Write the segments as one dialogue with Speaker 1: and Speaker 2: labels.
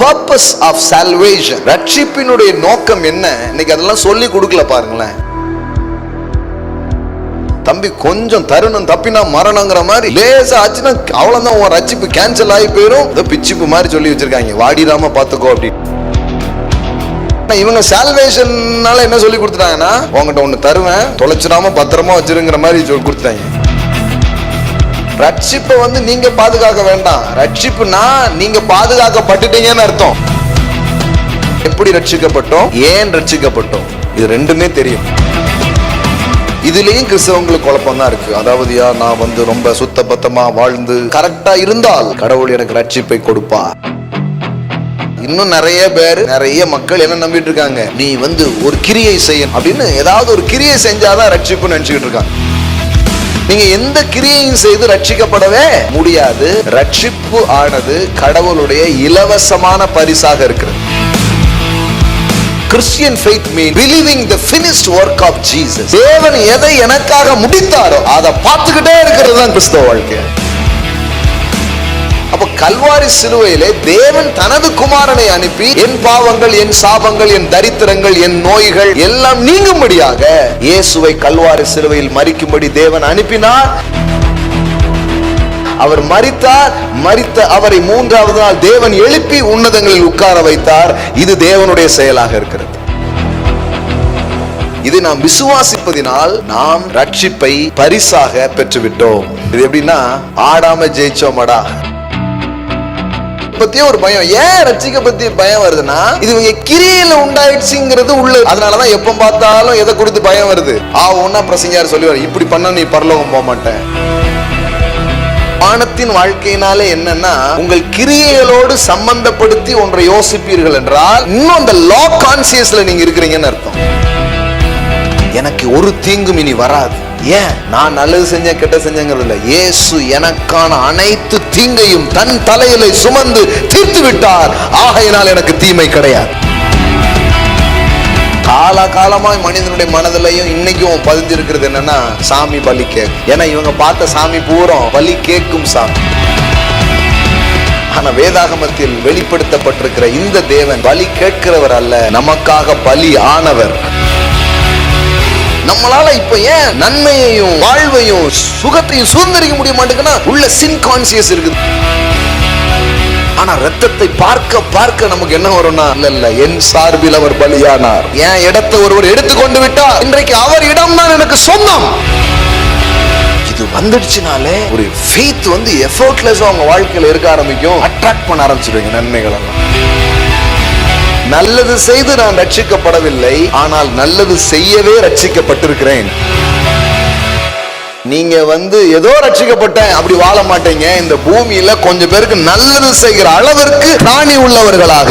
Speaker 1: purpose of salvation, ரட்சிப்பினுடைய நோக்கம் என்ன? இன்னைக்கு அதெல்லாம் சொல்லி கொடுக்கல பாருங்களேன். தம்பி கொஞ்சம் தருணம் தப்பினா மரணங்கிற மாதிரி லேசா ஆச்சுன்னா அவ்வளவுதான், உன் ரட்சிப்பு கேன்சல் ஆகி போயிடும். பிச்சிப்பு மாதிரி சொல்லி வச்சிருக்காங்க, வாடிடாம பாத்துக்கோ அப்படின்னு. இவங்க சால்வேஷன்னால என்ன சொல்லி கொடுத்துட்டாங்கன்னா, உங்ககிட்ட ஒண்ணு தருவேன், தொலைச்சிடாம பத்திரமா வச்சிருங்கிற மாதிரி சொல்லி கொடுத்தாங்க. ரட்சிப்பை நீங்க பாதுகாக்க வேண்டாம். ரட்சிப்புனா நீங்க பாதுகாக்கப்பட்டுட்டீங்கன்னு அர்த்தம். எப்படி ரட்சிக்கப்பட்டோம், ஏன் ரட்சிக்கப்பட்டோம், இது ரெண்டுமே தெரியும். இதுலயும் கிறிஸ்தவங்களுக்கு குழப்பம் தான் இருக்கு. அதாவது நான் ரொம்ப சுத்த பத்தமா வாழ்ந்து கரெக்டா இருந்தால் கடவுள் எனக்கு ரட்சிப்பை கொடுப்பார். இன்னும் நிறைய பேர், நிறைய மக்கள் என்ன நம்பிட்டு இருக்காங்க, நீ ஒரு கிரியை செய்யணும் அப்படின்னு, ஏதாவது ஒரு கிரியை செஞ்சாதான் ரட்சிப்புன்னு நினைச்சுக்கிட்டு இருக்காங்க. நீங்க எந்த கிரியையும் செய்து ரட்சிக்கப்படவே முடியாது. ரட்சிப்பு ஆனது கடவுளுடைய இலவசமான பரிசாக இருக்கிறது. Christian faith means believing the finished work of Jesus. தேவன் எதை எனக்காக முடித்தாரோ அதை பார்த்துக்கிட்டே இருக்கிறது தான் கிறிஸ்தவ வாழ்க்கை. அப்ப கல்வாரி சிலுவையிலே தேவன் தனது குமாரனை அனுப்பி என் பாவங்கள், என் சாபங்கள், என் தரித்திரங்கள், என் நோய்கள் எல்லாம் நீங்கும்படியாக இயேசுவை கல்வாரி சிலுவையில் மரிக்கும்படி தேவன் அனுப்பினார். அவர் மரித்தார். மரித்த அவரை மூன்றாவது நாள் தேவன் எழுப்பி உன்னதங்களில் உட்கார வைத்தார். இது தேவனுடைய செயலாக இருக்கிறது. இது நாம் விசுவாசிப்பதினால் நாம் ரட்சிப்பை பரிசாக பெற்றுவிட்டோம். இது எப்படின்னா, ஆடாம ஜெயிச்சோமடா பத்தியே ஒரு பயம். ஏன் ரட்சிக்க பத்தி பயம் வருதுன்னா, இது கிரியையில உண்டாயிடுச்சுங்கிறது உள்ள. அதனாலதான் எப்ப பார்த்தாலும் எதை கொடுத்து பயம் வருது. ஒன்னா பிரசங்கியார் சொல்லுவார், இப்படி பண்ண நீ பரலோகம் போக மாட்டேன். வானத்தின் வாழ்க்கையினாலே என்னன்னா, உங்கள் கிரியைகளோடு சம்பந்தப்படுத்தி ஒன்றை யோசிப்பீர்கள் என்றால் இன்னும் அந்த லா கான்சியஸ்ல நீங்க இருக்கிறீங்கன்னு அர்த்தம். எனக்கு ஒரு தீங்கும் இனி வராது. ஏன்? நான் நல்லது செஞ்சேன் கெட்ட செஞ்சேங்கிறது இல்லை. இயேசு எனக்கான அனைத்து தீங்கையும் தன் தலையில சுமந்து தீர்த்து விட்டார். ஆகையினால் எனக்கு தீமை கிடையாது. காலகாலமாய் மனிதனுடைய மனதிலையும் இன்னைக்கும் பதிஞ்சிருக்கிறது என்னன்னா, சாமி பலி கேட்கும். ஏன்னா இவங்க பார்த்த சாமி பூரம் பலி கேட்கும் சாமி. ஆனா வேதாகமத்தில் வெளிப்படுத்தப்பட்டிருக்கிற இந்த தேவன் பலி கேட்கிறவர் அல்ல, நமக்காக பலி ஆனவர். நம்மளால இப்ப ஏன் நன்மையையும் வாழ்வையும் சுகத்தையும் சுதந்திரிக்க முடிய மாட்டேங்குன்னா, உள்ள சின் கான்சியஸ் இருக்குது. ஆனா ரத்தத்தை பார்க்க பார்க்க நமக்கு என்ன வரும்னா, இல்ல என் சார்பில் அவர் பலியானார், என் இடத்தை ஒருவர் எடுத்துக்கொண்டு விட்டார், இன்றைக்கு அவர் இடம் தான் எனக்கு சொந்தம். இது வந்துடுச்சுனாலே ஒரு ஃபெய்த் எஃபோர்ட்லெஸ் அவங்க வாழ்க்கையில இருக்க ஆரம்பிக்கும். அட்ராக்ட் பண்ண ஆரம்பிச்சிடுவீங்க நன்மைகள் எல்லாம். நல்லது செய்து நான் ரட்சிக்கப்படவில்லை, ஆனால் நல்லது செய்யவே ரட்சிக்கப்பட்டிருக்கிறேன். நீங்க ஏதோ ரட்சிக்கப்பட்டேன் அப்படி வாழ மாட்டீங்க. இந்த பூமியில கொஞ்சம் பேருக்கு நல்லது செய்கிற அளவிற்கு பிராணி உள்ளவர்களாக,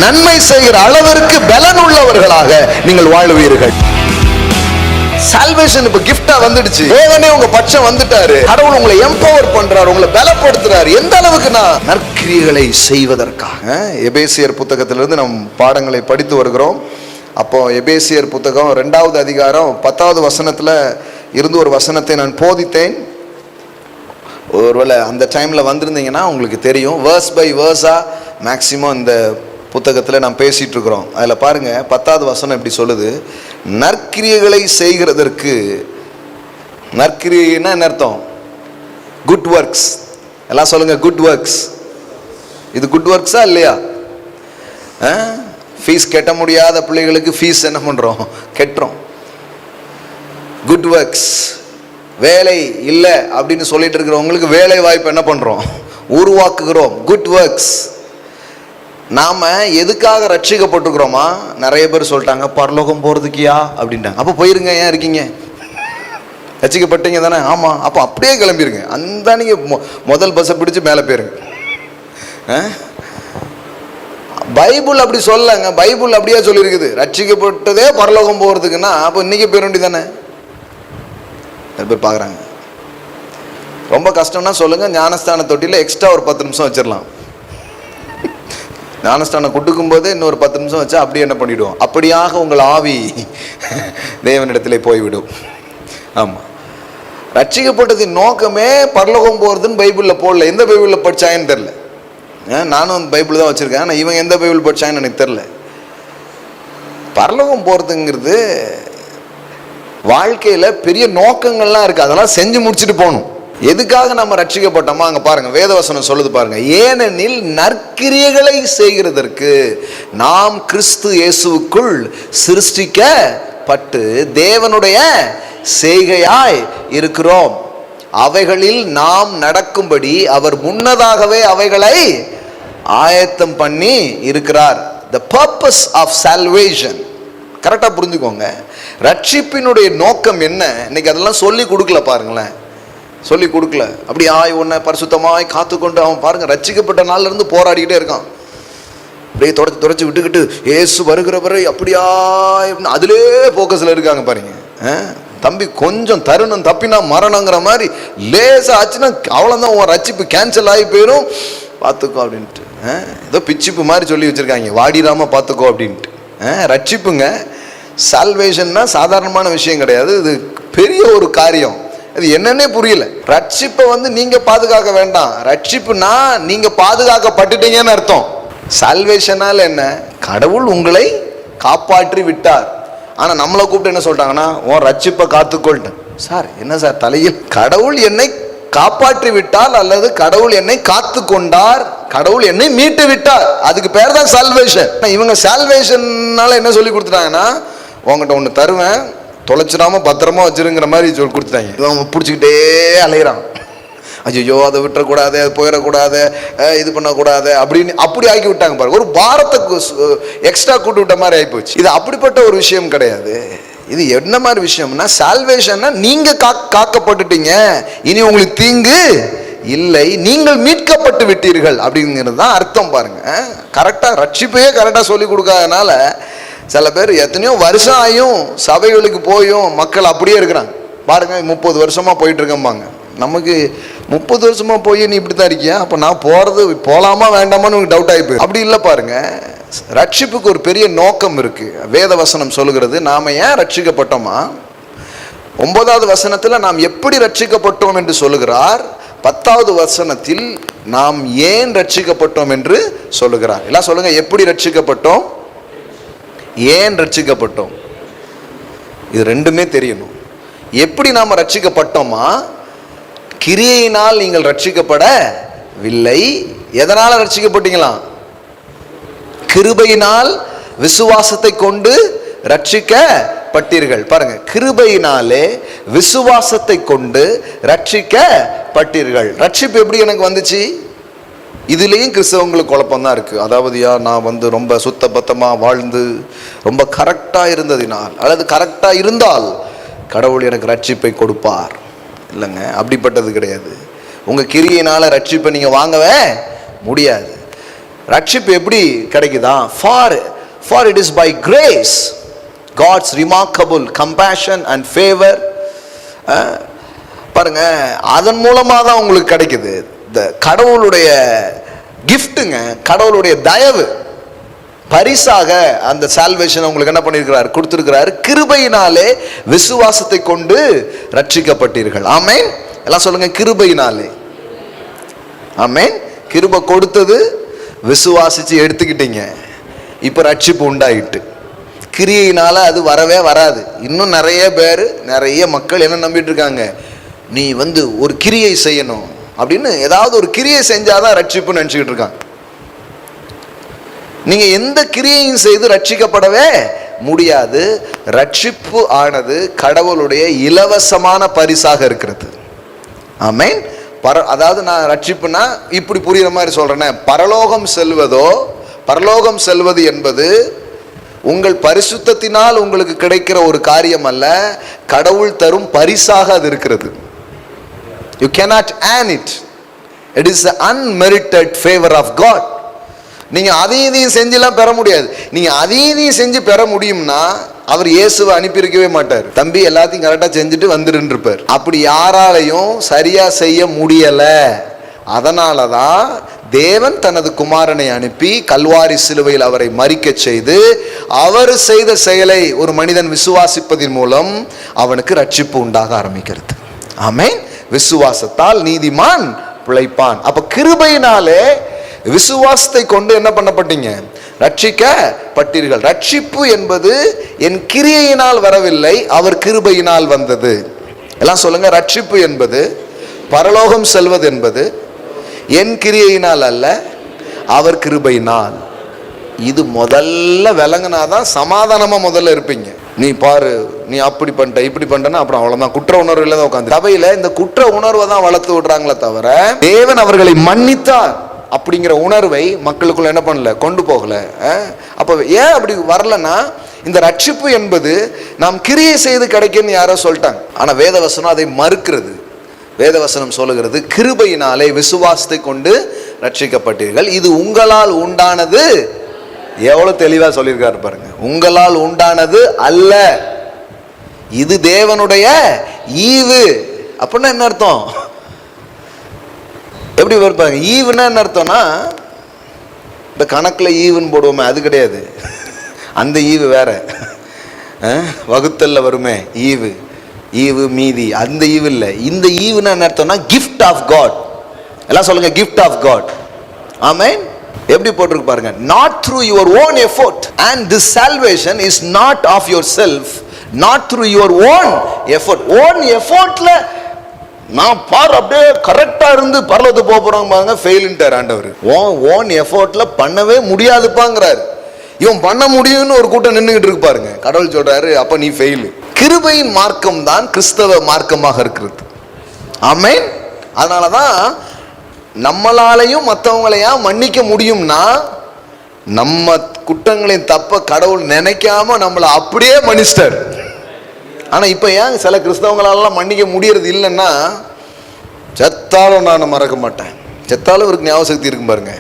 Speaker 1: நன்மை செய்கிற அளவிற்கு பலன் உள்ளவர்களாக நீங்கள் வாழ்வீர்கள். சால்வேஷன் இப்ப கிஃப்டா வந்துடுச்சு. தேவனே உங்க பட்சம் வந்துட்டாரு. கடவுள் உங்களை எம்பவர் பண்றாரு, உங்களை பலப்படுத்துறாரு. எந்த அளவுக்குனா, நற்கிரியைகளை செய்வதற்காக. எபேசியர் புத்தகத்திலிருந்து நம் பாடங்களை படித்து வருகிறோம். அப்போ எபேசியர் புத்தகம் 2வது அதிகாரம் 10வது வசனத்துல இருந்து ஒரு வசனத்தை நான் போதித்தேன். ஒருவேளை அந்த டைம்ல வந்திருந்தீங்கன்னா உங்களுக்கு தெரியும். வேர்ஸ் பை வேர்ஸா மேக்சிமம் இந்த புத்தகத்தில் நாம் பேசிட்டு இருக்கிறோம். அதில் பாருங்க, 10வது வசனம் இப்படி சொல்லுது, நற்கிரியைகளை செய்கிறதற்கு. நற்கிரியைன்னா என்ன அர்த்தம்? Good works. எல்லாம் சொல்லுங்க, குட் ஒர்க்ஸ். இது குட் ஒர்க்ஸா இல்லையா? ஃபீஸ் கட்ட முடியாத பிள்ளைகளுக்கு ஃபீஸ் என்ன பண்றோம்? கட்டுறோம். Good works. வேலை இல்லை அப்படின்னு சொல்லிட்டு இருக்கிறவங்களுக்கு வேலை வாய்ப்பு என்ன பண்றோம்? உருவாக்குகிறோம். Good works. நாம எதுக்காக ரட்சிக்கப்பட்டிருக்கிறோமா? நிறைய பேர் சொல்லிட்டாங்க, பரலோகம் போறதுக்கியா அப்படின்ட்டாங்க. அப்போ போயிருங்க, ஏன் இருக்கீங்க? ரட்சிக்கப்பட்டீங்க தானே? ஆமா. அப்போ அப்படியே கிளம்பிருங்க. அந்த நீங்க முதல் பஸ்ஸை பிடிச்சு மேலே போயிருங்க. பைபிள் அப்படி சொல்லங்க. பைபிள் அப்படியே சொல்லியிருக்குது, ரட்சிக்கப்பட்டதே பரலோகம் போறதுக்குன்னா அப்போ இன்னைக்கு போயிட வேண்டியதானே? நிறைய பேர் பார்க்குறாங்க. ரொம்ப கஷ்டம்னா சொல்லுங்க, ஞானஸ்தான தொட்டியில் எக்ஸ்ட்ரா ஒரு 10 நிமிஷம் வச்சிடலாம். ஞானஸ்தானம் கொடுக்கும் போதே இன்னொரு 10 நிமிஷம் வச்சா அப்படியே என்ன பண்ணிவிடுவோம்? அப்படியாக உங்கள் ஆவி தேவனிடத்திலே போய்விடும். ஆமாம். ரட்சிக்கப்பட்டதின் நோக்கமே பரலோகம் போகிறதுன்னு பைபிளில் போடல. எந்த பைபிளில் படிச்சாங்கன்னு தெரியல. நானும் பைபிள் தான் வச்சுருக்கேன். ஆனால் இவங்க எந்த பைபிள் படித்தாங்கன்னு எனக்கு தெரில. பரலோகம் போகிறதுங்கிறது வாழ்க்கையில் பெரிய நோக்கங்கள்லாம் இருக்குது, அதெல்லாம் செஞ்சு முடிச்சுட்டு போகணும். எதுக்காக நம்ம ரட்சிக்கப்பட்டோமா? அங்கே பாருங்க, வேதவசனம் சொல்லுது பாருங்க, ஏனெனில் நற்கிரியைகளை செய்கிறதற்கு நாம் கிறிஸ்து இயேசுவுக்குள் சிருஷ்டிக்கப்பட்டு தேவனுடைய செய்கையாய் இருக்கிறோம். அவைகளில் நாம் நடக்கும்படி அவர் முன்னதாகவே அவைகளை ஆயத்தம் பண்ணி இருக்கிறார். The purpose of salvation. கரெக்டாக புரிஞ்சுக்கோங்க. ரட்சிப்பினுடைய நோக்கம் என்ன? இன்னைக்கு அதெல்லாம் சொல்லி கொடுக்கல பாருங்களேன், சொல்லி கொடுக்கல. அப்படி உன்னை பரிசுத்தமாய் காத்துக்கொண்டு அவன் பாருங்க ரட்சிக்கப்பட்ட நாள்ல இருந்து போராடிக்கிட்டே இருக்கான். அப்படியே தொடச்சி விட்டுக்கிட்டு ஏசு வருகிறவரை அப்படியா அதிலே போக்கஸ்ல இருக்காங்க பாருங்க. தம்பி கொஞ்சம் தருணம் தப்பினா மரணங்கிற மாதிரி லேசா ஆச்சுன்னா அவ்வளோதான், உன் ரட்சிப்பு கேன்சல் ஆகி போயிடும், பார்த்துக்கோ அப்படின்ட்டு. ஏதோ பிச்சிப்பு மாதிரி சொல்லி வச்சிருக்காங்க, வாடிடாம பார்த்துக்கோ அப்படின்ட்டு. ரட்சிப்புங்க, சால்வேஷன்னா சாதாரணமான விஷயம் கிடையாது, இது பெரிய ஒரு காரியம். அது என்னன்னே புரியல. ரட்சிப்பை நீங்க பாதுகாக்க வேண்டாம். ரட்சிப்புனா நீங்க பாதுகாக்கப்பட்டுட்டீங்கன்னு அர்த்தம். சால்வேஷனால என்ன? கடவுள் உங்களை காப்பாற்றி விட்டார். ஆனா நம்மளை கூப்பிட்டு என்ன சொல்லிட்டாங்கன்னா, உன் ரட்சிப்பை காத்துக்கொள்ட்டேன். சார் என்ன சார் தலையில்? கடவுள் என்னை காப்பாற்றி விட்டால் அல்லது கடவுள் என்னை காத்து கொண்டார், கடவுள் என்னை மீட்டு விட்டார், அதுக்கு பேர் தான் சால்வேஷன். இவங்க சால்வேஷன்னால என்ன சொல்லி கொடுத்துட்டாங்கன்னா, உங்ககிட்ட ஒன்று தருவேன், தொலைச்சிடாம பத்திரமா வச்சிருங்கிற மாதிரி சொல்லி கொடுத்துட்டாங்க. இவன் பிடிச்சிக்கிட்டே அலைகிறான். ஐயோ அதை விட்டுறக்கூடாது, அது போயிடக்கூடாது, இது பண்ணக்கூடாது அப்படின்னு அப்படி ஆக்கி விட்டாங்க பாருங்க. ஒரு பாரத்தை எக்ஸ்ட்ரா கூட்டு விட்ட மாதிரி ஆகிப்போச்சு. இது அப்படிப்பட்ட ஒரு விஷயம் கிடையாது. இது என்ன மாதிரி விஷயம்னா, சால்வேஷன்னா நீங்க காக்கப்பட்டுட்டீங்க, இனி உங்களுக்கு தீங்கு இல்லை, நீங்கள் மீட்கப்பட்டு விட்டீர்கள் அப்படிங்கிறது தான் அர்த்தம் பாருங்க. கரெக்டாக ரட்சிப்பையே கரெக்டாக சொல்லி கொடுக்காதனால சில பேர் எத்தனையோ வருஷம் ஆயும் சபைகளுக்கு போயும் மக்கள் அப்படியே இருக்கிறாங்க பாருங்க. 30 வருஷமா போயிட்டு இருக்கம்பாங்க. நமக்கு 30 வருஷமா போய் நீ இப்படி தான் இருக்கியா, அப்போ நான் போகலாமா வேண்டாமான்னு உங்களுக்கு டவுட் ஆகி போயிடும். அப்படி இல்லை பாருங்க. ரட்சிப்புக்கு ஒரு பெரிய நோக்கம் இருக்கு. வேதவசனம் சொல்லுகிறது நாம ஏன் ரட்சிக்கப்பட்டோமா? 9வது வசனத்தில் நாம் எப்படி ரட்சிக்கப்பட்டோம் என்று சொல்லுகிறார். 10வது வசனத்தில் நாம் ஏன் ரட்சிக்கப்பட்டோம் என்று சொல்லுகிறார். எல்லாம் சொல்லுங்க, எப்படி ரட்சிக்கப்பட்டோம், ஏன் ரட்சிக்கப்பட்டோம்? இது ரெண்டுமே தெரியணும். எப்படி நாம் ரட்சிக்கப்பட்டோமா? கிரியையினால் நீங்கள் ரட்சிக்கப்படவில்லை. எதனால ரட்சிக்கப்பட்டீங்களா? கிருபையினால் விசுவாசத்தை கொண்டு ரட்சிக்கப்பட்டீர்கள். பாருங்க, கிருபையினாலே விசுவாசத்தை கொண்டு ரட்சிக்கப்பட்டீர்கள். ரட்சிப்பு எப்படி எனக்கு வந்துச்சு? இதுலேயும் கிறிஸ்தவங்களுக்கு குழப்பம்தான் இருக்கு. அதாவது நான் ரொம்ப சுத்த பத்தமாக வாழ்ந்து ரொம்ப கரெக்டாக இருந்ததினால் அல்லது கரெக்டாக இருந்தால் கடவுள் எனக்கு ரட்சிப்பை கொடுப்பார். இல்லைங்க, அப்படிப்பட்டது கிடையாது. உங்கள் கிரியையினால ரட்சிப்பை நீங்கள் வாங்கவே முடியாது. ரட்சிப்பு எப்படி கிடைக்குதா? For it is by grace, God's remarkable compassion and favour. பாருங்க, அதன் மூலமாக தான் உங்களுக்கு கிடைக்குது. கடவுளுடைய கிஃப்ட்டுங்க, கடவுளுடைய தயவு, பரிசாக அந்த சால்வேஷன் உங்களுக்கு என்ன பண்ணியிருக்கிறார்? கொடுத்திருக்கிறார். கிருபையினாலே விசுவாசத்தை கொண்டு ரட்சிக்கப்பட்டீர்கள். ஆமென். எல்லாம் சொல்லுங்க, கிருபையினாலே. ஆமென். கிருபை கொடுத்தது, விசுவாசிச்சு எடுத்துக்கிட்டீங்க, இப்ப ரட்சிப்பு உண்டாயிட்டு. கிரியையினால அது வரவே வராது. இன்னும் நிறைய பேர், நிறைய மக்கள் என்ன நம்பிட்டு இருக்காங்க, நீ ஒரு கிரியை செய்யணும் அப்படின்னு, ஏதாவது ஒரு கிரியை செஞ்சாதான் ரட்சிப்புன்னு நினைச்சுக்கிட்டு இருக்காங்க. நீங்க எந்த கிரியையும் செய்து ரட்சிக்கப்படவே முடியாது. ரட்சிப்பு ஆனது கடவுளுடைய இலவசமான பரிசாக இருக்கிறது. ஆமென். அதாவது நான் ரட்சிப்புனா இப்படி புரியுற மாதிரி சொல்றேன். பரலோகம் செல்வது என்பது உங்கள் பரிசுத்தத்தினால் உங்களுக்கு கிடைக்கிற ஒரு காரியம் அல்ல, கடவுள் தரும் பரிசாக அது இருக்கிறது. You cannot earn it. It is the unmerited favor of God. நீங்க அதையும் செஞ்செல்லாம் பெற முடியாது. நீங்க அதையும் செஞ்சு பெற முடியும்னா அவர் இயேசுவை அனுப்பியிருக்கவே மாட்டார். தம்பி எல்லாத்தையும் கரெக்டா செஞ்சுட்டு வந்துருன்னு இருப்பார். அப்படி யாராலையும் சரியா செய்ய முடியல. அதனாலதான் தேவன் தனது குமாரனை அனுப்பி கல்வாரி சிலுவையில் அவரை மரிக்க செய்து, அவர் செய்த செயலை ஒரு மனிதன் விசுவாசிப்பதன் மூலம் அவனுக்கு ரட்சிப்பு உண்டாக ஆரம்பிக்கிறது. ஆமென். விசுவாசத்தால் நீதிமான் பிழைப்பான். அப்ப கிருபையினாலே விசுவாசத்தை கொண்டு என்ன பண்ணப்பட்டீங்க? ரட்சிக்கப்பட்டீர்கள். ரட்சிப்பு என்பது என் கிரியையினால் வரவில்லை, அவர் கிருபையினால் வந்தது. எல்லாம் சொல்லுங்க. ரட்சிப்பு என்பது, பரலோகம் செல்வது என்பது என் கிரியையினால் அல்ல, அவர் கிருபையினால். இது முதல்ல விளங்குனாதான் சமாதானமா முதல்ல இருப்பீங்க. நீ பாரு, நீ அப்படி பண்ணிட்ட இப்படி பண்ணிட்டனா அப்புறம் அவ்வளவுதான், குற்ற உணர்வுல தான் உட்காந்து. சபையில இந்த குற்ற உணர்வை தான் வளர்த்து விடுறாங்களே தவிர தேவன் அவர்களை மன்னித்தார் அப்படிங்கிற உணர்வை மக்களுக்குள்ள என்ன பண்ணல, கொண்டு போகல. அப்ப ஏன் அப்படி வரலன்னா, இந்த ரட்சிப்பு என்பது நாம் கிரியை செய்து கிடைக்குன்னு யாரோ சொல்லிட்டாங்க. ஆனா வேதவசனம் அதை மறுக்கிறது. வேதவசனம் சொல்லுகிறது, கிருபையினாலே விசுவாசத்தை கொண்டு ரட்சிக்கப்பட்டீர்கள், இது உங்களால் உண்டானது. எவ்வளவு தெளிவா சொல்லியிருக்காரு பாருங்க. உங்களால் உண்டானது அல்ல, இது தேவனுடைய ஈவு. அப்படின்னா என்ன அர்த்தம்? எப்படி இருப்பாங்க? ஈவுன்னா என்ன அர்த்தம்னா, இந்த கணக்குல ஈவுன்னு போடுவோமே அது கிடையாது. அந்த ஈவு வேற. வகுத்தல்ல வருமே ஈவு, ஈவு மீதி, அந்த ஈவு இல்லை. இந்த ஈவுன்னா என்ன அர்த்தம்னா, கிஃப்ட் ஆஃப் காட். எல்லாம் சொல்லுங்க, கிஃப்ட் ஆஃப் காட். ஆமென். எப்படி போட்டிருக்கு பாருங்க, not through your own effort, and this salvation is not of yourself, not through your own effort. own effortல நான் பார் அப்படியே கரெக்டா இருந்து பரலோகத்துக்கு போக போறாங்க பாருங்க, ஃபெயில்ன்றார் ஆண்டவர். own effortல பண்ணவே முடியாதுப்பாங்கிறார். இவன் பண்ண முடியும்னு ஒரு கூட்டம் நின்றுகிட்டு இருக்கு பாருங்க. கடவுள் சொல்றாரு, அப்ப நீ ஃபெயில். கிருபையின் மார்க்கம் தான் கிறிஸ்தவ மார்க்கமாக இருக்கிறது. ஆமென். அதனாலதான் நம்மளாலையும் மற்றவங்களையா மன்னிக்க முடியும்னா, நம்ம குற்றங்களின் தப்ப கடவுள் நினைக்காம நம்மளை அப்படியே மன்னிச்சிட்டார். ஆனா இப்ப ஏன் சில கிறிஸ்தவங்களாலாம் மன்னிக்க முடியறது இல்லைன்னா, செத்தாலும் நான் மறக்க மாட்டேன். செத்தாலும் இவருக்கு ஞாபக சக்தி இருக்கும் பாருங்க.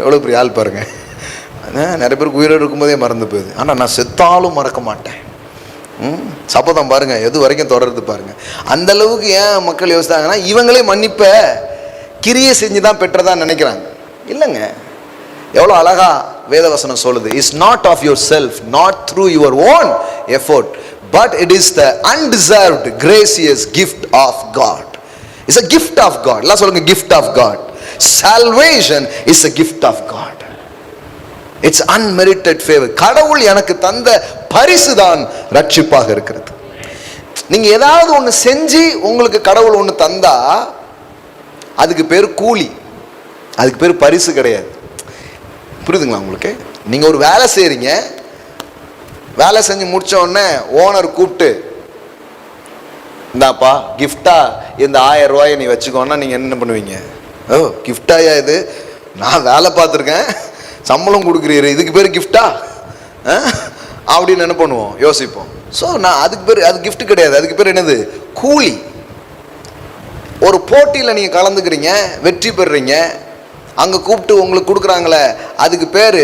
Speaker 1: எவ்வளவு பெரிய ஆள் பாருங்க. நிறைய பேருக்கு உயிரோடு இருக்கும்போதே மறந்து போகுது. ஆனா நான் செத்தாலும் மறக்க மாட்டேன். சபதம் பாருங்க, எது வரைக்கும் தொடருது பாருங்க. அந்த அளவுக்கு ஏன் மக்கள் யோசித்தாங்கன்னா, இவங்களே மன்னிப்ப கிரியை செஞ்சுதான் பெற்றதா நினைக்கிறாங்க. இல்லைங்க, எவ்வளவு அழகா வேதவசனம் சொல்லுது. Is not of yourself, not through your own effort, but it is the undeserved gracious gift of God. It's a gift of God. எல்லாம் சொல்லுங்க, gift of God. Salvation is a gift of God. It's unmerited favor. கடவுள் எனக்கு தந்த பரிசு தான் ரட்சிப்பாக இருக்கிறது. நீங்க ஏதாவது ஒண்ணு செஞ்சு உங்களுக்கு கடவுள் ஒண்ணு தந்தா அதுக்கு பேர் கூலி, அதுக்கு பேர் பரிசு கிடையாது. புரியுதுங்களா உங்களுக்கு? நீங்க ஒரு வேலை செய்றீங்க, வேலை செஞ்சு முடிச்ச உடனே ஓனர் கூப்பிட்டு, இந்தாப்பா கிஃப்டா இந்த 1000 ரூபாயை நீ வச்சுக்கோன்னா நீங்க என்ன பண்ணுவீங்க? ஓ கிஃப்டாயா இது, நான் வேலை பார்த்துருக்கேன், சம்பளம் கொடுக்குறீரு, இதுக்கு பேர் கிஃப்டா அப்படின்னு என்ன பண்ணுவோம், யோசிப்போம். ஸோ நான் அதுக்கு பேர், அது கிஃப்ட் கிடையாது, அதுக்கு பேர் என்னது? கூலி. ஒரு போட்டியில் நீங்கள் கலந்துக்கிறீங்க, வெற்றி பெறுறீங்க, அங்கே கூப்பிட்டு உங்களுக்கு கொடுக்குறாங்களே, அதுக்கு பேர்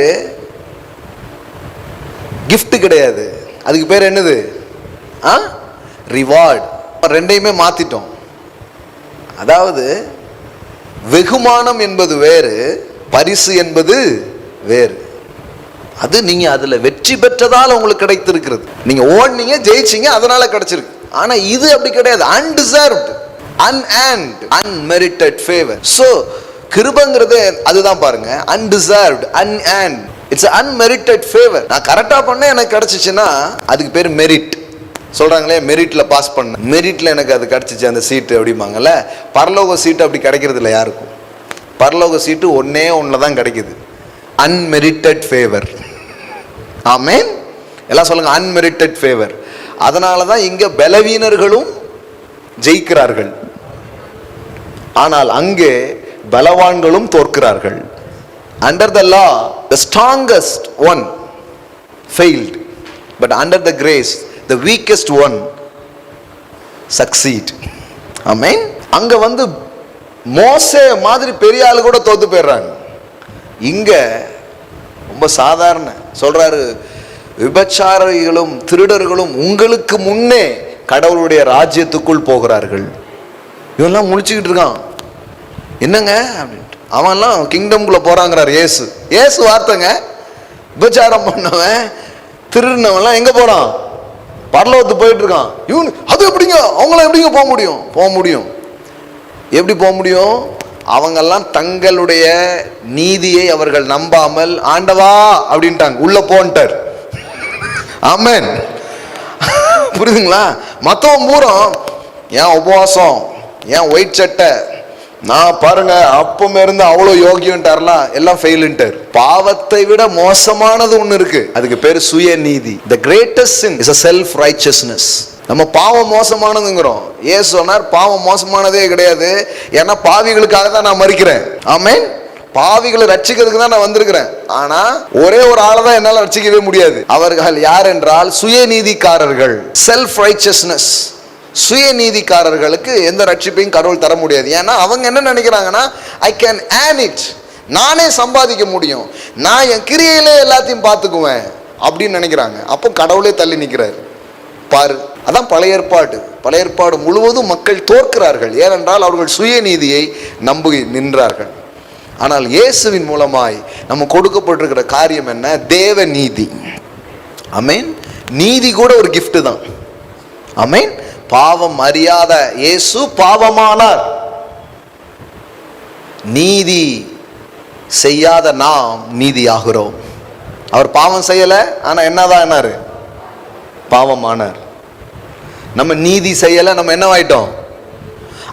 Speaker 1: கிஃப்ட் கிடையாது, அதுக்கு பேர் என்னது? ரிவார்டு. ரெண்டையுமே மாற்றிட்டோம். அதாவது வெகுமானம் என்பது வேறு, பரிசு என்பது வேறு. அது நீங்க அதுல வெற்றி பெற்றதால் உங்களுக்கு கிடைத்திருக்கிறது. நீங்க ஓடுனீங்க, ஜெயிச்சீங்க, அதனால கிடைச்சிருக்கு. ஆனா இது அப்படி கிடையாது. அன்டிசர்வ்ட், unearned, unmerited favor. So கிருபைங்கிறது அதுதான் பாருங்க, undeserved, unearned. It's an unmerited favor. நான் கரெக்டா பண்ண எனக்கு கிடைச்சிச்சுன்னா அதுக்கு பேர் மெரிட். சொல்றாங்களே மெரிட்ல பாஸ் பண்ண, மெரிட்ல எனக்கு அது கிடைச்சிச்சு அந்த சீட்டு அப்படிம்பாங்கல்ல. பரலோக சீட்டு அப்படி கிடைக்கிறது இல்லை யாருக்கும். பரலோக சீட்டு ஒன்னே ஒன்னுல தான் கிடைக்குது, unmerited favor. ஆமென். எல்லாம் சொல்லுங்க, unmerited favor. அதனால தான் இங்க பலவீனர்களும் ஜெயிக்கிறார்கள், ஆனால் அங்கே பலவான்களும் தோற்கிறார்கள். Under the law, the strongest one failed, but under the grace, the weakest one succeed. ஆமென். அங்க வந்து மோசே மாதிரி பெரிய ஆளு கூட தோத்து போயிடுறாங்க. இங்க ரொம்ப சாதாரண சொல்றாரு, விபச்சாரிகளும் திருடர்களும் உங்களுக்கு முன்னே கடவுளுடைய ராஜ்யத்துக்குள் போகிறார்கள். இவெல்லாம் முழிச்சுக்கிட்டு இருக்கான், என்னங்க அப்படின்ட்டு. அவன்லாம் கிங்டம்குள்ள போறாங்கிறார் இயேசு. இயேசு வார்த்தைங்க. விபச்சாரம் பண்ணவன் திருடினவன்லாம் எங்க போறான்? பரலோகத்துக்கு போயிட்டு இருக்கான். இவனு அது எப்படிங்க, அவங்களாம் எப்படிங்க போக முடியும்? போக முடியும். எப்படி போக முடியும்? அவங்கெல்லாம் தங்களுடைய நீதியை அவர்கள் நம்பாமல் ஆண்டவா அப்படின்ட்டாங்க, உள்ள போன்ட்டார். ஆமென். புரியுதுங்களா? மத்தவன் பூரம் ஏன் உபவாசம், ஏன் ஒயிட் சட்டை, நான் பாருங்க அப்பமே இருந்து அவ்வளவு யோகியன்ட்டார்லாம், எல்லாம் ஃபெயில்ன்ட்டார். பாவத்தை விட மோசமானது ஒண்ணு இருக்கு, அதுக்கு பேரு சுயநீதி. The greatest sin is a self righteousness. நம்ம பாவம் மோசமானதுங்கிறோம். இயேசு சொன்னார் பாவம் மோசமானதே கிடையாது, ஏன்னா பாவிகளுக்காக தான் நான் மரிக்கிறேன். ஆமென். பாவிகளை ரட்சிக்கிறதுக்கு தான் நான் வந்திருக்கிறேன். ஆனா ஒரே ஒரு ஆளை தான் என்னால ரட்சிக்கவே முடியாது. அவர்கள் யார் என்றால் சுயநீதிக்காரர்கள், செல்ஃப் ரைச்சஸ்னஸ். சுயநீதிக்காரர்களுக்கு எந்த ரட்சிப்பையும் கடவுள் தர முடியாது. ஏன்னா அவங்க என்ன நினைக்கிறாங்கன்னா, ஐ கேன் ஏர்ன் இட், நானே சம்பாதிக்க முடியும், நான் என் கிரியையிலே எல்லாத்தையும் பார்த்துக்குவேன் அப்படின்னு நினைக்கிறாங்க. அப்போ கடவுளே தள்ளி நிற்கிறாரு பாரு. அதான் பழைய ஏற்பாடு. பழைய ஏற்பாடு முழுவதும் மக்கள் தோற்கிறார்கள், ஏனென்றால் அவர்கள் சுயநீதியை நம்பி நின்றார்கள். ஆனால் இயேசுவின் மூலமாய் நம்ம கொடுக்கப்பட்டிருக்கிற காரியம் என்ன? தேவ நீதி. ஆமென். நீதி கூட ஒரு கிஃப்ட் தான். ஆமென். பாவம் அறியாத இயேசு பாவமானார். நீதி செய்யாத நாம் நீதியாகிறோம். அவர் பாவம் செய்யல, ஆனா என்னதான் என்னாரு? பாவமானார். நம்ம நீதி செய்யல, நம்ம என்னவாயிட்டோம்?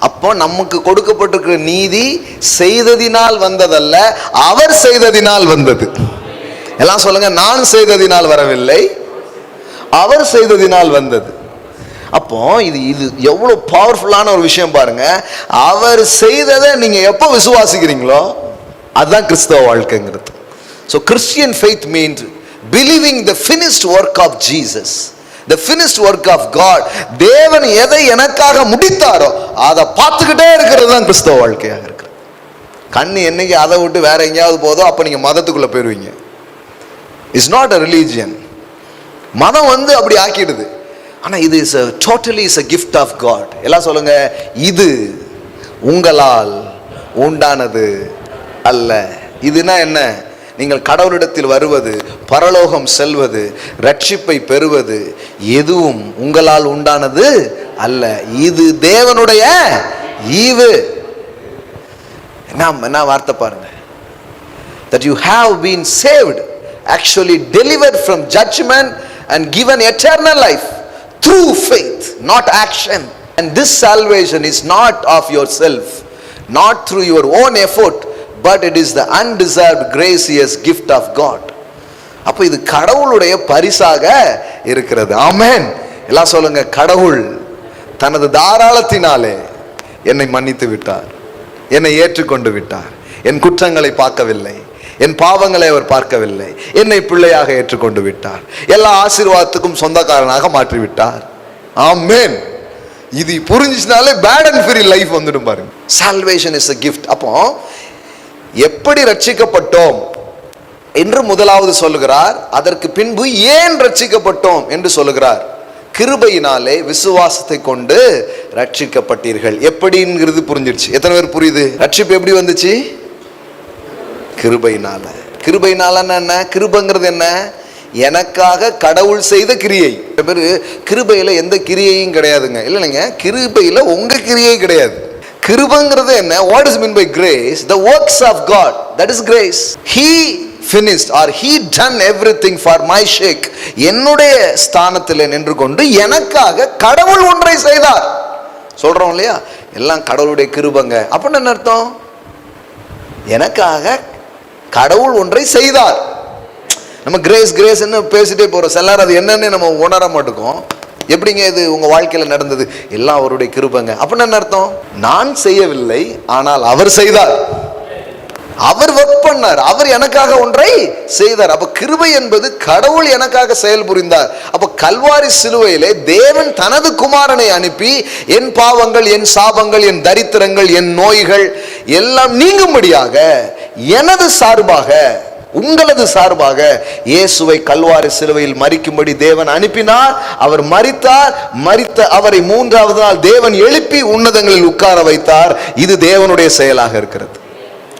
Speaker 1: அப்போ நமக்கு கொடுக்கப்பட்டிருக்கிற நீதி செய்ததினால் வந்ததல்ல, அவர் செய்ததினால் வந்தது. எல்லாம் சொல்லுங்க, நான் செய்ததினால் வரவில்லை, அவர் செய்ததினால் வந்தது. அப்போ இது எவ்வளவு பவர்ஃபுல்லான ஒரு விஷயம் பாருங்க. அவர் செய்ததை நீங்க எப்போ விசுவாசிக்கிறீங்களோ அதுதான் கிறிஸ்தவ வாழ்க்கைங்கிறது. So Christian faith means believing the finished work of Jesus, the finished work of God. தேவன் எதை எனக்காக முடித்தாரோ அதை பார்த்துக்கிட்டே இருக்கிறது தான் கிறிஸ்தவ வாழ்க்கையாக இருக்கு. கண்ணு என்னைக்கு அதை விட்டு வேற எங்கேயாவது போதோ அப்ப நீங்க மதத்துக்குள்ள போயிருவீங்க. It's not a religion. மதம் அப்படி ஆக்கிடுது. ஆனா இது is totally is a gift of God. எல்லாம் சொல்லுங்க, இது உங்களால் உண்டானது அல்ல. இதுனா என்ன? நீங்கள் கடவுளிடத்தில் வருவது, பரலோகம் செல்வது, ரட்சிப்பை பெறுவது எதுவும் உங்களால் உண்டானது அல்ல. இது தேவனுடைய ஈவு. என்ன வார்த்தை பாருங்க. That you have been saved, actually delivered from judgment and given eternal life through faith, not action. And this salvation is not of yourself, not through your own effort, but it is the undeserved gracious gift of God. அப்ப இது கடவுளுடைய பரிசாக இருக்கிறது. ஆமென். எல்லாம் சொல்லுங்க, கடவுள் தனது தாராளத்தினாலே என்னை மன்னித்து விட்டார், என்னை ஏற்றுக்கொண்டு விட்டார். என் குற்றங்களை பார்க்கவில்லை, என் பாவங்களை அவர் பார்க்கவில்லை, என்னை பிள்ளையாக ஏற்றுக்கொண்டு விட்டார், எல்லா ஆசீர்வாதத்துக்கும் சொந்தக்காரனாக மாற்றி விட்டார். ஆமென். இது புரிஞ்சிச்சுனாலே பேட் அண்ட் ஃப்ரீ லைஃப் வந்துடும் பாருங்க. Salvation is a gift. அப்போ எப்படி ரட்சிக்கப்பட்டோம் என்று முதலாவது சொல்லுகிறார். அதற்கு பின்பு ஏன் ரட்சிக்கப்பட்டோம் என்று சொல்லுகிறார். கிருபையினாலே விசுவாசத்தை கொண்டு ரட்சிக்கப்பட்டீர்கள். எப்படிங்கிறது புரிஞ்சிருச்சு. எத்தனை பேர் புரியுது? ரட்சிப்பு எப்படி வந்துச்சு? கிருபையினால. கிருபையினால என்ன? கிருபைங்கிறது என்ன? எனக்காக கடவுள் செய்த கிரியை. பேரு கிருபையில எந்த கிரியையும் கிடையாதுங்க. இல்லைங்க, கிருபையில உங்க கிரியை கிடையாது. கிருபைங்கிறது என்ன? What is meant by grace? The works of God, that is grace. He finished or he done everything for my sake. என்னுடைய ஸ்தானத்தில் நின்று கொண்டு எனக்காக கடவுள் ஒன்றை செய்தார். சொல்றோம் இல்லையா, எல்லாம் கடவுளுடைய கிருபைங்க. அப்படின்னு என்ன அர்த்தம்? எனக்காக கடவுள் ஒன்றை செய்தார். நம்ம கிரேஸ் கிரேஸ் என்ன பேசிட்டே போறோம். சிலர் அது என்னன்னு நம்ம உணர மாட்டோம். எப்படிங்க இது உங்க வாழ்க்கையில நடந்தது? எல்லாம் அவருடைய கிருபைங்க. அப்படின்னு என்ன அர்த்தம்? நான் செய்யவில்லை, ஆனால் அவர் செய்தார். அவர் ஒர்க் பண்ணார், அவர் எனக்காக ஒன்றை செய்தார். அப்ப கிருபை என்பது கடவுள் எனக்காக செயல் புரிந்தார். அப்ப கல்வாரி சிலுவையிலே தேவன் தனது குமாரனை அனுப்பி என் பாவங்கள், என் சாபங்கள், என் தரித்திரங்கள், என் நோய்கள் எல்லாம் நீங்கும்படியாக எனது சார்பாக, உங்களது சார்பாக இயேசுவை கல்வாரி சிலுவையில் மரிக்கும்படி தேவன் அனுப்பினார். அவர் மரித்தார். மரித்த அவரை மூன்றாவது நாள் தேவன் எழுப்பி உன்னதங்களில் உட்கார வைத்தார். இது தேவனுடைய செயலாக இருக்கிறது.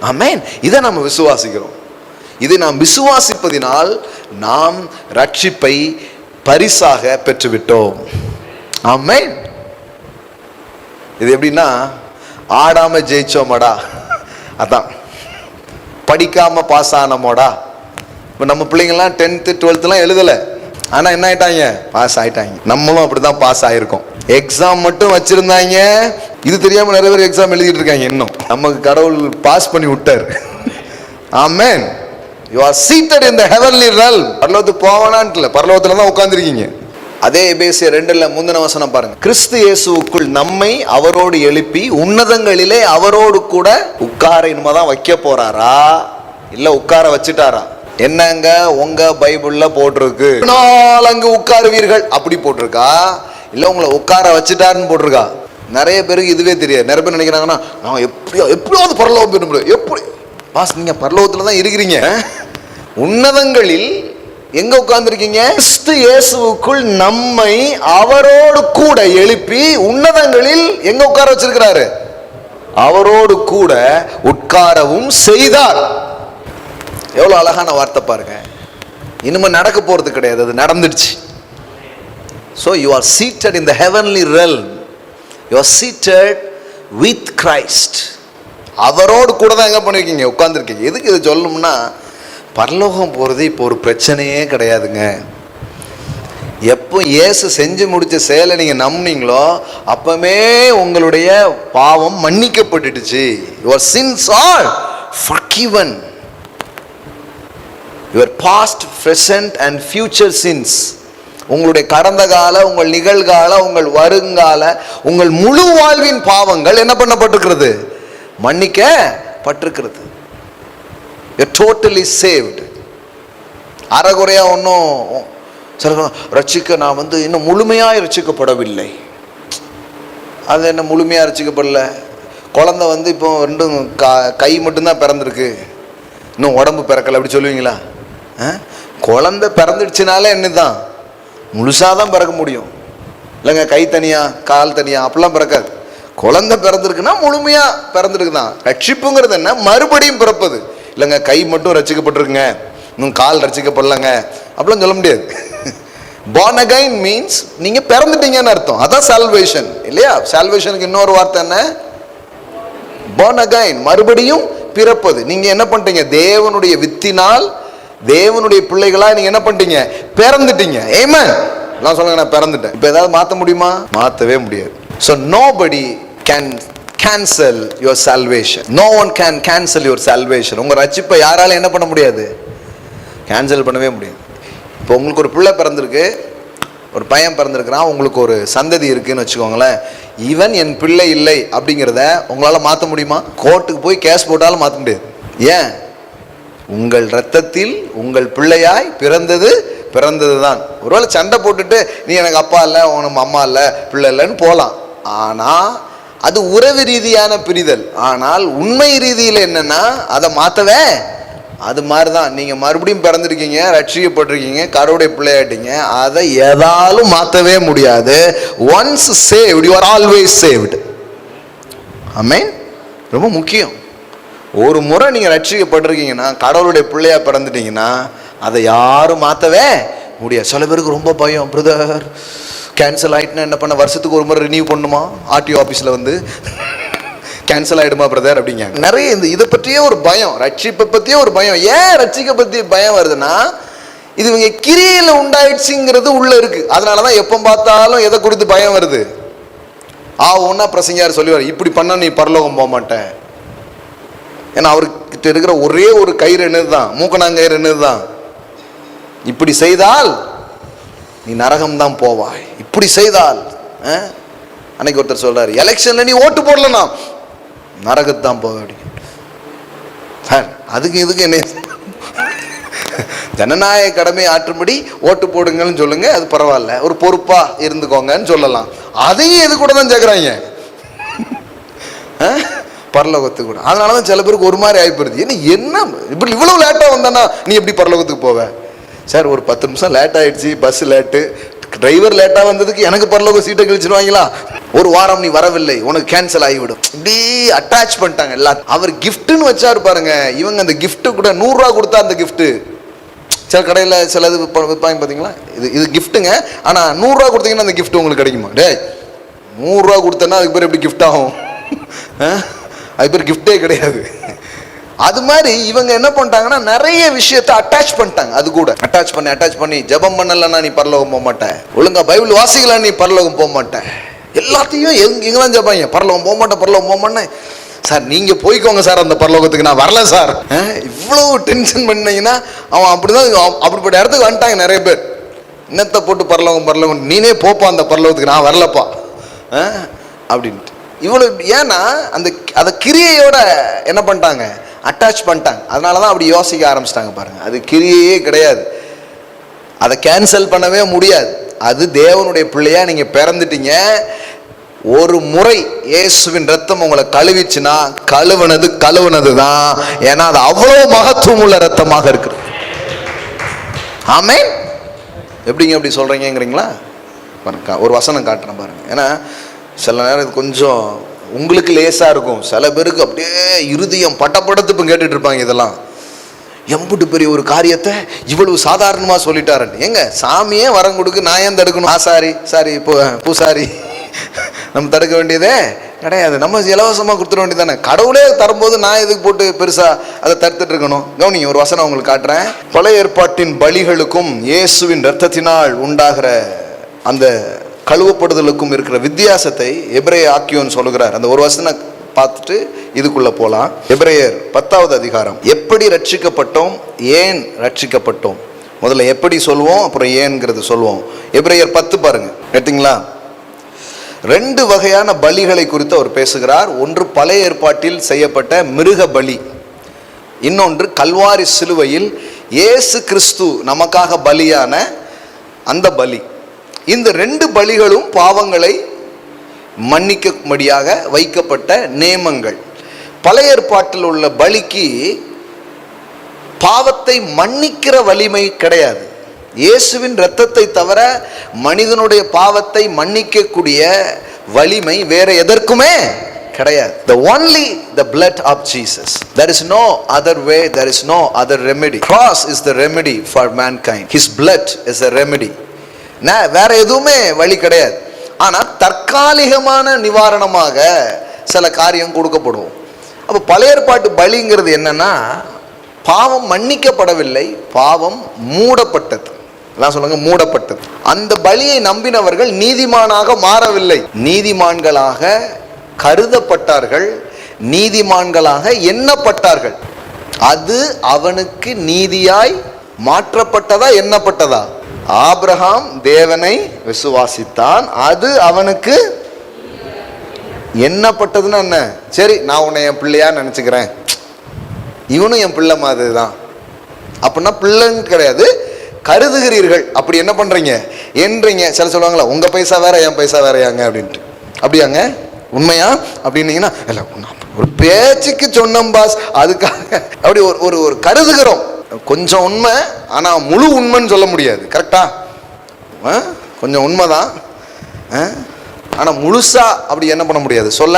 Speaker 1: ஆமென். இதை நாம் விசுவாசிக்கிறோம். இதை நாம் விசுவாசிப்பதினால் நாம் ரட்சிப்பை பரிசாக பெற்றுவிட்டோம். ஆமென். இது எப்படின்னா, ஆடாம ஜெயிச்சோமடா அதான் படிக்காம பாஸ் ஆனமோடா. இப்போ நம்ம பிள்ளைங்கள்லாம் 10th 12th எழுதலை, ஆனால் என்ன ஆயிட்டாங்க? பாஸ் ஆயிட்டாங்க. நம்மளும் அப்படிதான் பாஸ் ஆயிருக்கோம். எக்ஸாம் மட்டும் வச்சிருந்தாங்க, இது தெரியாம நிறைய பேர் எக்ஸாம் எழுதிட்டு இருக்காங்க. இன்னும் நமக்கு கடவுள் பாஸ் பண்ணி விட்டார். ஆமென். You are seated in the heavenly realm. பரலோகத்துக்கு போவானான்னு இல்லை, பரலோகத்துல தான் உட்கார்ந்துருக்கீங்க. அதே எபேசியர் 2 முந்தின வசனம் பாருங்க. கிறிஸ்து இயேசுவுக்குள் நம்மை அவரோடு எழுப்பி உன்னதங்களிலே அவரோடு கூட உட்கார இனிமேதான் வைக்க போறாரா, இல்ல உட்கார வச்சுட்டாரா? என்னங்க உங்க பைபிள்ல போட்டிருக்கு அங்கு உட்காருவீர்கள் அப்படி போட்டிருக்கா, இல்ல உங்களை உட்கார வச்சுட்டாருன்னு போட்டிருக்கா? நிறைய பேருக்கு இதுவே தெரியாது. நிறைய பேர் நினைக்கிறாங்கன்னா நான் எப்படியாவது பரலோகம் போயிடும். எப்படி பாஸ் நீங்க பரலோகத்துல தான் இருக்கிறீங்க, உன்னதங்களில் எங்க உட்கார்ந்துருக்கீங்க? கிறிஸ்து இயேசுவுக்குள் நம்மை அவரோடு கூட எழுப்பி உன்னதங்களில் எங்க உட்கார வச்சிருக்கிறாரு? அவரோடு கூட உட்காரவும் செய்தார். எவ்வளவு அழகான வார்த்தை பாருங்க. இனிமே நடக்க போறது கிடையாது, அது நடந்துடுச்சு. So you are seated in the heavenly realm. You are seated with Christ. அவரோடு கூட தான் எங்க பண்ணிருக்கீங்க? உட்கார்ந்துருக்கீங்க. எதுக்கு இதை சொல்லணும்னா, பரலோகம் போறது இப்போ ஒரு பிரச்சனையே கிடையாதுங்க. எப்போ இயேசு செஞ்சு முடிச்ச செயலை நீங்க நம்பினீங்களோ அப்பவே உங்களுடைய பாவம் மன்னிக்கப்பட்டுடுச்சு. Your sins are forgiven. Your past, present and future sins, உங்களுடைய கடந்த கால, உங்கள் நிகழ்கால, உங்கள் வருங்கால, உங்கள் முழு வாழ்வின் பாவங்கள் என்ன பண்ணப்பட்டிருக்கிறது? மன்னிக்கப்பட்டிருக்கிறது. You're totally saved. அறகுறையா ஒன்றும் ரட்சிக்க நான் இன்னும் முழுமையாக ரட்சிக்கப்படவில்லை. அது என்ன முழுமையாக ரட்சிக்கப்படல? குழந்தை இப்போ ரெண்டும் கை மட்டும்தான் பிறந்திருக்கு, இன்னும் உடம்பு பிறக்கலை, அப்படி சொல்லுவீங்களா? குழந்தை பிறந்துடுச்சுனாலே என்னதான் முழுசாதான் பிறக்க முடியும். இல்லைங்க கை தனியா கால் தனியா அப்படிலாம் பிறக்காது. குழந்தை பிறந்திருக்குன்னா முழுமையா பிறந்திருக்குதான். ரட்சிப்புங்கிறது என்ன? மறுபடியும் பிறப்பது. இல்லைங்க கை மட்டும் ரட்சிக்கப்பட்டிருக்குங்க, இன்னும் கால் ரட்சிக்கப்படலங்க அப்படிலாம் சொல்ல முடியாது. born again மீன்ஸ் நீங்க பிறந்துட்டீங்கன்னு அர்த்தம். அதான் சால்வேஷன் இல்லையா? சால்வேஷனுக்கு இன்னொரு வார்த்தை என்ன? born again, மறுபடியும் பிறப்பது. நீங்க என்ன பண்ணிட்டீங்க? தேவனுடைய வித்தினால் தேவனுடைய பிள்ளைகளா நீங்க என்ன பண்ணிட்டீங்க? பிறந்துட்டீங்க. ஆமென். நான் சொல்லுங்க, நான் பிறந்துட்டேன். இப்போ ஏதாவது மாற்ற முடியுமா? மாற்றவே முடியாது. So nobody can cancel your salvation. No one can cancel your salvation. உங்க ரட்சிப்பை யாரால என்ன பண்ண முடியாது? கேன்சல் பண்ணவே முடியாது. இப்போ உங்களுக்கு ஒரு பிள்ளை பிறந்திருக்கு, ஒரு பையன் பிறந்திருக்கிறான், உங்களுக்கு ஒரு சந்ததி இருக்குன்னு வச்சுக்கோங்களேன். ஈவன் என் பிள்ளை இல்லை அப்படிங்கிறத உங்களால மாற்ற முடியுமா? கோர்ட்டுக்கு போய் கேஸ் போட்டாலும் மாற்ற முடியாது. ஏன்? உங்கள் ரத்தத்தில் உங்கள் பிள்ளையாய் பிறந்தது தான். ஒருவேளை சண்டை போட்டுட்டு நீ எனக்கு அப்பா இல்லை, உனக்கு அம்மா இல்லை, பிள்ளை இல்லைன்னு போகலாம். ஆனால் அது உறவு ரீதியான பிரிதல். ஆனால் உண்மை ரீதியில் என்னன்னா அதை மாற்றவே, அது மாதிரி தான் நீங்கள் மறுபடியும் பிறந்திருக்கீங்க, ரட்சிக்கப்பட்டிருக்கீங்க, கடவுளுடைய பிள்ளையாட்டீங்க, அதை எதாலும் மாற்றவே முடியாது. Once saved you are always saved. Amen. ரொம்ப முக்கியம். ஒரு முறை நீங்கள் ரட்சிக்கப்பட்டிருக்கீங்கன்னா, கடவுளுடைய பிள்ளையா பிறந்துட்டீங்கன்னா, அதை யாரும் மாற்றவே முடியாது. சில பேருக்கு ரொம்ப பயம், பிரதர் கேன்சல் ஆகிட்டுனா என்ன பண்ண, வருஷத்துக்கு ஒரு முறை ரினியூ பண்ணுமா ஆர்டிஓ ஆஃபீஸில் கேன்சல் ஆகிடுமா பிரதர் அப்படிங்க. நிறைய இதை பற்றியே ஒரு பயம், ரட்சிப்பை பற்றியே ஒரு பயம். ஏன் ரட்சிக்க பற்றி பயம் வருதுன்னா, இது இவங்க கிரியையில் உண்டாயிடுச்சுங்கிறது உள்ள இருக்கு. அதனால தான் எப்போ பார்த்தாலும் எதை குறித்து பயம் வருது. ஒன்றா பிரசங்கியார் சொல்லுவார், இப்படி பண்ண நீ பரலோகம் போக மாட்டேன். ஏன்னா அவர்கிட்ட இருக்கிற ஒரே ஒரு கயிறு என்னது தான்? மூக்கணாங்கயிறு என்னது தான்? இப்படி செய்தால் நீ நரகம் தான் போவாய், இப்படி செய்தால். அன்னைக்கு ஒருத்தர் சொல்றாரு, எலெக்ஷன்ல நீ ஓட்டு போடலனா நரகத்தான் போவ அப்படின்னு. அதுக்கு இதுக்கு என்ன? ஜனநாயக கடமை ஆற்றும்படி ஓட்டு போடுங்கன்னு சொல்லுங்க, அது பரவாயில்ல, ஒரு பொறுப்பா இருந்துக்கோங்கன்னு சொல்லலாம். அதையும் எது கூட தான் சேர்க்குறாங்க, பரலோகத்துக்கு கூட. அதனாலதான் சில பேருக்கு ஒரு மாதிரி ஆகிப்படுது. என்ன இப்படி இவ்வளவு லேட்டா வந்தானா நீ எப்படி பரலோகத்துக்கு போவ? சார் ஒரு 10 நிமிஷம் லேட் ஆயிடுச்சு, பஸ் லேட்டு, டிரைவர் லேட்டா வந்ததுக்கு எனக்கு பரலோக சீட்டை கழிச்சிருவாங்களா? ஒரு வாரம் நீ வரவில்லை, உனக்கு கேன்சல் ஆகிவிடும். இப்படி அட்டாச் பண்ணிட்டாங்க எல்லாம். அவர் கிஃப்ட்னு வச்சாரு பாருங்க. இவங்க அந்த கிஃப்ட் கூட 100 ரூபா கொடுத்தா அந்த கிஃப்ட், சில கடையில் சிலது விற்பாங்க பார்த்தீங்களா, இது கிஃப்ட்டுங்க, ஆனால் 100 ரூபா கொடுத்தீங்கன்னா அந்த கிஃப்ட் உங்களுக்கு கிடைக்குமா? டே 100 ரூபா கொடுத்தேன்னா அதுக்கு பேர் எப்படி கிஃப்ட் ஆகும்? அது பேர் கிஃப்டே கிடையாது. அது மாதிரி இவங்க என்ன பண்ணிட்டாங்கன்னா நிறைய விஷயத்தை அட்டாச் பண்ணிட்டாங்க. அது கூட அட்டாச் பண்ணி ஜெபம் பண்ணலன்னா நீ பரலோகம் போக மாட்டேன், ஒழுங்கா பைபிள் வாசிக்கலாம் நீ பரலோகம் போக மாட்டேன், எல்லாத்தையும் எங்கெல்லாம் ஜெபாங்க, பரலோகம் போக மாட்டேன். சார் நீங்க போய்க்கோங்க சார் அந்த பரலோகத்துக்கு, நான் வரல சார். இவ்வளவு டென்ஷன் பண்ணீங்கன்னா அவன் அப்படிதான் அப்படிப்பட்ட இடத்துக்கு வந்துட்டாங்க நிறைய பேர். இன்னத்தை போட்டு பரலோகம் நீனே போப்பா அந்த பரலோகத்துக்கு, நான் வரலப்பா அப்படின்ட்டு. இவ்வளவு ஏன்னா அந்த கிரியையோட என்ன பண்ணிட்டாங்க, அட்டாச் பண்ணிட்டாங்க. அதனாலதான் அப்படி யோசிக்க ஆரம்பிச்சிட்டாங்க பாருங்க. அது கிரியையே கிடையாது, அதை கேன்சல் பண்ணவே முடியாது. அது தேவனுடைய பிள்ளையா நீங்க பிறந்துட்டீங்க. ஒரு முறை இயேசுவின் ரத்தம் உங்களை கழுவிச்சுன்னா கழுவுனது தான். ஏன்னா அது அவ்வளவு மகத்துவம் உள்ள ரத்தமாக இருக்கு. ஆமென். எப்படிங்க எப்படி சொல்றீங்கிறீங்களா? ஒரு வசனம் காட்டுறேன் பாருங்க. ஏன்னா சில நேரம் கொஞ்சம் உங்களுக்கு லேசா இருக்கும், சில பேருக்கு அப்படியே இருதயம் பட்டப்படத்து கேட்டுட்டு இருப்பாங்க. இதெல்லாம் எம்புட்டு பெரிய ஒரு காரியத்தை இவ்வளவு சாதாரணமா சொல்லிட்டாருன்னு. எங்க சாமியே வரம் கொடுக்கு, நான் ஏன் தடுக்கணும்? சாரி பூசாரி நம்ம தடுக்க வேண்டியதே கிடையாது, நம்ம இலவசமா கொடுத்துட வேண்டியதானே. கடவுளே தரும்போது நான் எதுக்கு போட்டு பெருசா அதை தடுத்துட்டு இருக்கணும்? கவனிங்க, ஒரு வசனம் உங்களுக்கு காட்டுறேன். பழைய ஏற்பாட்டின் பலிகளுக்கும் இயேசுவின் இரத்தத்தினால் உண்டாகிற அந்த கழுவப்படுதலுக்கும் இருக்கிற வித்தியாசத்தை எபிரேய ஆக்கியோன் சொல்லுகிறார். அந்த ஒரு வசனம் பார்த்துட்டு இதுக்குள்ள போலாம். எபிரேயர் 10வது அதிகாரம். எப்படி ரட்சிக்கப்பட்டோம், ஏன் ரட்சிக்கப்பட்டோம், முதல்ல எப்படி சொல்லுவோம், அப்புறம் ஏன்ங்கிறது சொல்லுவோம். எபிரேயர் 10 பாருங்க, எடுத்தீங்களா? 2 வகையான பலிகளை குறித்து அவர் பேசுகிறார். ஒன்று பழைய ஏற்பாட்டில் செய்யப்பட்ட மிருக பலி, இன்னொன்று கல்வாரி சிலுவையில் இயேசு கிறிஸ்து நமக்காக பலியான அந்த பலி. இந்த 2 பலிகளும் பாவங்களை மன்னிக்கும்படியாக வைக்கப்பட்ட நேமங்கள். பழைய ஏற்பாட்டில் உள்ள பலிக்கு பாவத்தை மன்னிக்கிற வலிமை கிடையாது. இயேசுவின் இரத்தத்தை தவிர மனிதனுடைய பாவத்தை மன்னிக்கக்கூடிய வலிமை வேற எதற்குமே கிடையாது. The blood of Jesus. There is no other way, there is no other remedy. Cross is the remedy for mankind. His blood is the remedy. வேற எதுவுமே வழி கிடையாது. ஆனா தற்காலிகமான நிவாரணமாக சில காரியம் கொடுக்கப்படும். அப்ப பழைய ஏற்பாட்டு பலிங்கிறது என்னன்னா, பாவம் மன்னிக்கப்படவில்லை, பாவம் மூடப்பட்டது. சொல்லுங்க, மூடப்பட்டது. அந்த பலியை நம்பினவர்கள் நீதிமானாக மாறவில்லை, நீதிமான்களாக கருதப்பட்டார்கள், நீதிமான்களாக எண்ணப்பட்டார்கள். அது அவனுக்கு நீதியாய் மாற்றப்பட்டதா எண்ணப்பட்டதா? ஆபிரகாம் தேவனை விசுவாசித்தான், அது அவனுக்கு எண்ணப்பட்டதுன்னா என்ன? சரி, நான் உன்னை என் பிள்ளையா நினைச்சுக்கிறேன், இவனும் என் பிள்ளை மாதிரி தான் அப்படின்னா பிள்ளைன்னு கிடையாது, கருதுகிறீர்கள். அப்படி என்ன பண்றீங்க என்றீங்க. சில சொல்லுவாங்களா, உங்க பைசா வேற என் பைசா வேறையாங்க அப்படின்ட்டு. அப்படியாங்க உண்மையா அப்படின்னீங்கன்னா, இல்ல ஒரு பேச்சுக்கு சொன்னோம் பாஸ், அதுக்காக அப்படி ஒரு கருதுகிறோம். கொஞ்சம் உண்மை, ஆனா முழு உண்மைன்னு சொல்ல முடியாது. கரெக்டா? கொஞ்சம் உண்மைதான், ஆனா முழுசா அப்படி என்ன பண்ண முடியாது சொல்ல.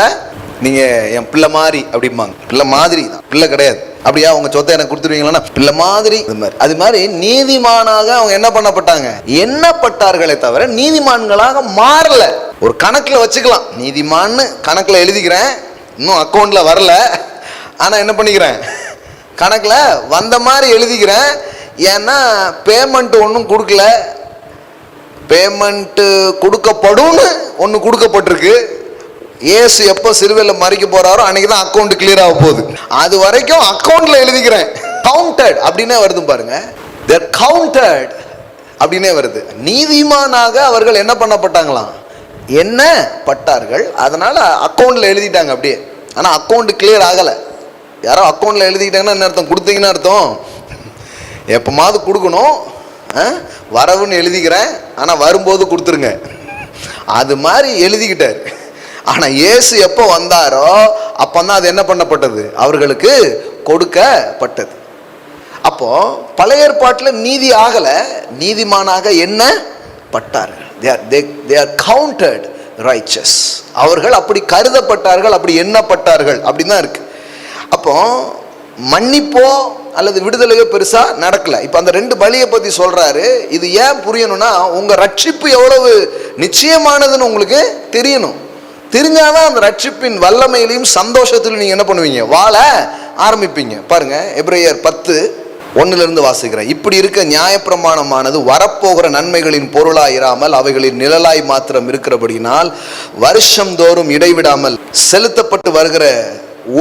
Speaker 1: நீங்க என் பிள்ளை மாதிரி அப்படிம்பாங்க, பிள்ளை மாதிரி தான், பிள்ளை கிடையாது. அப்படியா உங்க சொத்தை எனக்கு கொடுத்துருவீங்களா? பிள்ளை மாதிரி. அது மாதிரி நீதிமானாக அவங்க என்ன பண்ணப்பட்டாங்க, எண்ணப்பட்டார்களே தவிர நீதிமான்களாக மாறல. ஒரு கணக்குல வச்சுக்கலாம், நீதிமான்னு கணக்குல எழுதிக்கிறேன், இன்னும் அக்கௌண்ட்ல வரல, ஆனா என்ன பண்ணிக்கிறேன், கணக்குல வந்த மாதிரி எழுதிக்கிறேன். ஏன்னா பேமெண்ட் ஒன்றும் கொடுக்கல, பேமெண்ட் கொடுக்கப்படும் ஒன்று கொடுக்கப்பட்டிருக்கு. இயேசு எப்போ சிலுவையில் மறிக்க போறாரோ அன்னைக்கு தான் அக்கௌண்ட் கிளியர் ஆக போகுது. அது வரைக்கும் அக்கௌண்ட்ல எழுதிக்கிறேன். கவுண்டட் அப்படின்னே வருது பாருங்க, தேர் கவுண்டட் அப்படின்னே வருது. நீதிமானாக அவர்கள் என்ன பண்ணப்பட்டாங்களாம், என்ன பட்டார்கள். அதனால அக்கௌண்ட்ல எழுதிட்டாங்க அப்படியே. ஆனா அக்கௌண்ட் கிளியர் ஆகல. யாரோ அக்கௌண்ட்ல எழுதிக்கிட்டாங்கன்னா என்ன அர்த்தம், கொடுத்தீங்கன்னு அர்த்தம். எப்பமாவது கொடுக்கணும், வரவுன்னு எழுதிக்கிறேன், ஆனா வரும்போது கொடுத்துருங்க, அது மாதிரி எழுதிக்கிட்டாரு. ஆனா இயேசு எப்போ வந்தாரோ அப்பதான் அது என்ன பண்ணப்பட்டது, அவர்களுக்கு கொடுக்கப்பட்டது. அப்போ பழைய ஏற்பாட்டில் நீதி ஆகல, நீதிமானாக என்ன பட்டார்கள். they are counted righteous. அவர்கள் அப்படி கருதப்பட்டார்கள், அப்படி எண்ணப்பட்டார்கள் அப்படின்னு தான் இருக்கு. அப்போ மன்னிப்போ அல்லது விடுதலையோ பெருசா நடக்கல. இப்ப அந்த 2 பலியை பத்தி சொல்றாரு. இது ஏன் புரியணும்னா, உங்க ரட்சிப்பு எவ்வளவு நிச்சயமானதுன்னு உங்களுக்கு தெரியணும். தெரிஞ்சாதான் அந்த ரட்சிப்பின் வல்லமையிலையும் சந்தோஷத்திலும் நீங்க என்ன பண்ணுவீங்க, வாழ ஆரம்பிப்பீங்க. பாருங்க, எபிரேயர் 10:1 வாசிக்கிறேன். இப்படி இருக்க நியாயப்பிரமாணமானது வரப்போகிற நன்மைகளின் பொருளாய் இராமல் அவைகளின் நிழலாய் மாத்திரம் இருக்கிறபடினால் வருஷந்தோறும் இடைவிடாமல் செலுத்தப்பட்டு வருகிற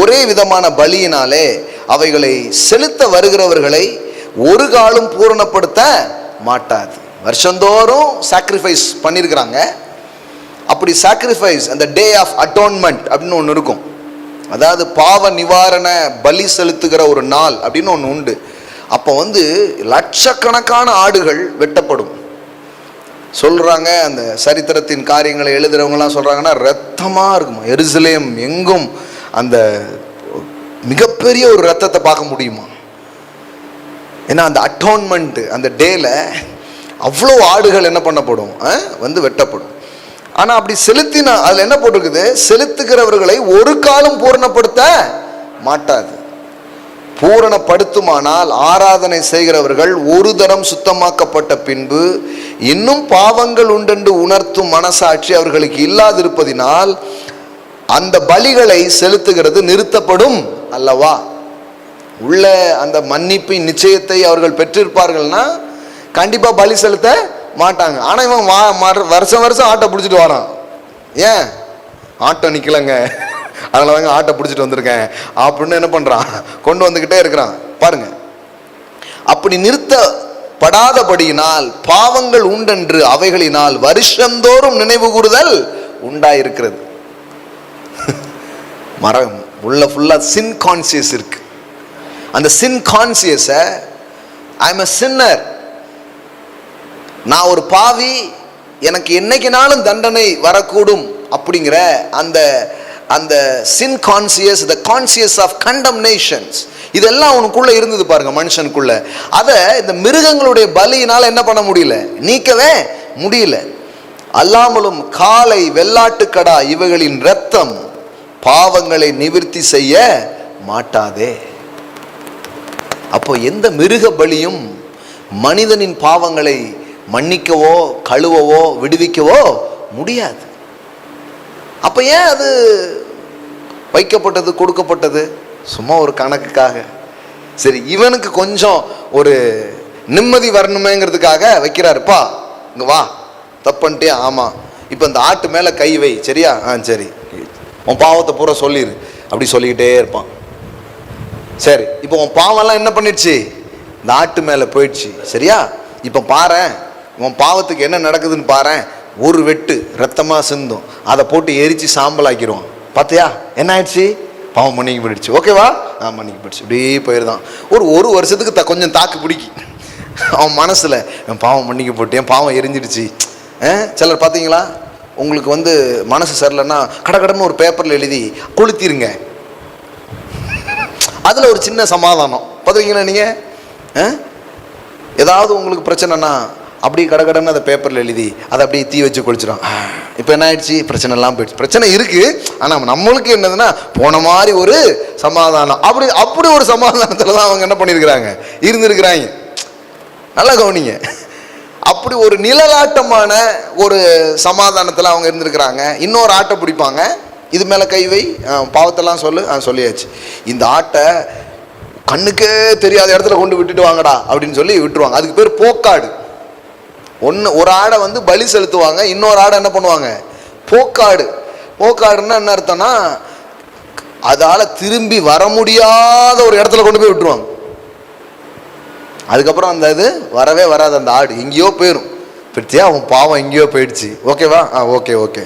Speaker 1: ஒரே விதமான பலியினாலே அவைகளை செலுத்த வருகிறவர்களை ஒரு காலம் பூரணப்படுத்த மாட்டாது. வருஷந்தோறும் சாக்ரிஃபைஸ் பண்ணியிருக்கிறாங்க. அப்படி சாக்ரிஃபைஸ், அந்த டே ஆஃப் அட்டோன்மெண்ட் அப்படின்னு ஒன்று இருக்கும். அதாவது பாவ நிவாரண பலி செலுத்துகிற ஒரு நாள் அப்படின்னு ஒன்று உண்டு. அப்போ லட்சக்கணக்கான ஆடுகள் வெட்டப்படும் சொல்றாங்க. அந்த சரித்திரத்தின் காரியங்களை எழுதுறவங்கலாம் சொல்றாங்கன்னா ரத்தமாக இருக்குமா, எருசலேம் எங்கும் அந்த மிகப்பெரிய ஒரு ரத்தத்தை பார்க்க முடியுமா. ஏன்னா அந்த அட்டோன்மெண்ட் அந்த டேல அவ்வளோ ஆடுகள் என்ன பண்ணப்படும், வெட்டப்படும். ஆனால் அப்படி செலுத்தினா அதில் என்ன போட்டிருக்குது, செலுத்துகிறவர்களை ஒரு காலம் பூரணப்படுத்த மாட்டாது. பூரணப்படுத்துமானால் ஆராதனை செய்கிறவர்கள் ஒரு தரம் சுத்தமாக்கப்பட்ட பின்பு இன்னும் பாவங்கள் உண்டென்று உணர்த்தும் மனசாட்சி அவர்களுக்கு இல்லாதிருப்பதினால் அந்த பலிகளை செலுத்துகிறது நிறுத்தப்படும் அல்லவா. உள்ள அந்த மன்னிப்பின் நிச்சயத்தை அவர்கள் பெற்றிருப்பார்கள்னா கண்டிப்பா பலி செலுத்த மாட்டாங்க. ஆனா இவன் வருஷம் வருஷம் ஆட்டை பிடிச்சிட்டு வரான். ஏன் ஆட்டோ நிக்கலங்க, அதனால ஆட்டை பிடிச்சிட்டு வந்திருக்கேன் அப்படின்னு என்ன பண்றான், கொண்டு வந்துகிட்டே இருக்கிறான். பாருங்க, அப்படி நிறுத்தப்படாதபடியினால் பாவங்கள் உண்டென்று அவைகளினால் வருஷந்தோறும் நினைவு கூறுதல் உண்டாயிருக்கிறது. மரம் உள்ள ஃபுல்லா சின் கான்சியஸ் இருக்கு. அந்த சின் கான்சியஸ ஐ எம் a sinner, நான் ஒரு பாவி, எனக்கு என்னைக்குனாலும் தண்டனை வரக்கூடும் அப்படிங்கிற அந்த அந்த சின் கான்சியஸ், த கான்சியஸ் ஆஃப் கண்டம்னேஷன்ஸ், இதெல்லாம் உனக்குள்ள இருந்தது பாருங்க மனுஷனுக்குள்ள. அதை இந்த மிருகங்களுடைய பலியினால என்ன பண்ண முடியல, நீக்கவே முடியல. அல்லாமலும் காளை வெள்ளாட்டுக்கடா இவைகளின் இரத்தம் பாவங்களை நிவர்த்தி செய்ய மாட்டாதே. அப்போ எந்த மிருக பலியும் மனிதனின் பாவங்களை மன்னிக்கவோ கழுவவோ விடுவிக்கவோ முடியாது. அப்ப ஏன் அது வைக்கப்பட்டது, கொடுக்கப்பட்டது? சும்மா ஒரு கணக்குக்காக. சரி, இவனுக்கு கொஞ்சம் ஒரு நிம்மதி வரணுமேங்கிறதுக்காக வைக்கிறாருப்பா, இங்க வா, தப்பன்ட்டே, ஆமா இப்ப இந்த ஆட்டு மேல கை வை, சரியா, சரி, உன் பாவத்தை பூரா சொல்லிடு, அப்படி சொல்லிக்கிட்டே இருப்பான். சரி, இப்போ உன் பாவம்லாம் என்ன பண்ணிடுச்சு, இந்த ஆட்டு மேல போயிடுச்சு, சரியா, இப்ப பாரு உன் பாவத்துக்கு என்ன நடக்குதுன்னு பாரு, ஒரு வெட்டு ரத்தமா சிந்தும், அதை போட்டு எரிச்சு சாம்பல் ஆக்கிடுவான். பார்த்தியா என்ன ஆயிடுச்சு, பாவம் மன்னிக்க போயிடுச்சு, ஓகேவா, மன்னிக்க போயிடுச்சு, இப்படியே போயிருந்தான். ஒரு வருஷத்துக்கு கொஞ்சம் தாக்கு பிடிக்கி அவன் மனசுல, என் பாவம் மன்னிக்க போட்டு என் பாவம் எரிஞ்சிடுச்சு. சிலர் பார்த்தீங்களா, உங்களுக்கு மனசு சரியில்லைன்னா கடகடன்னு ஒரு பேப்பர்ல எழுதி கொளுத்திருங்க, அதுல ஒரு சின்ன சமாதானம். பார்த்துருக்கீங்களா நீங்க, ஏதாவது உங்களுக்கு பிரச்சனைனா அப்படியே கடகடன்னு அதை பேப்பர்ல எழுதி அதை அப்படியே தீ வச்சு கொளுச்சிடும். இப்போ என்ன ஆயிடுச்சு, பிரச்சனை எல்லாம் போயிடுச்சு. பிரச்சனை இருக்கு, ஆனா நம்மளுக்கு என்னதுன்னா போன மாதிரி ஒரு சமாதானம். அப்படி ஒரு சமாதானத்துல தான் அவங்க என்ன பண்ணிருக்கிறாங்க, இருந்திருக்கிறாங்க. நல்லா கவனிங்க, அப்படி ஒரு நிழலாட்டமான ஒரு சமாதானத்துல அவங்க இருந்திருக்கிறாங்க. இன்னொரு ஆட்டை பிடிப்பாங்க, இது மேல கை வை, பாவத்தெல்லாம் சொல்லு, சொல்லியாச்சு, இந்த ஆட்டை கண்ணுக்கே தெரியாத இடத்துல கொண்டு விட்டுட்டு வாங்கடா அப்படின்னு சொல்லி விட்டுருவாங்க. அதுக்கு பேர் போக்காடு. ஒரு ஆடை பலி செலுத்துவாங்க, இன்னொரு ஆடை என்ன பண்ணுவாங்க, போக்காடு. போக்காடுன்னா என்ன அர்த்தம்னா, அதால திரும்பி வர முடியாத ஒரு இடத்துல கொண்டு போய் விட்டுருவாங்க. அதுக்கப்புறம் அந்த இது வரவே வராது, அந்த ஆடு எங்கேயோ போயிடும். பிடிச்சியா, அவன் பாவம் எங்கேயோ போயிடுச்சு, ஓகேவா, ஓகே ஓகே.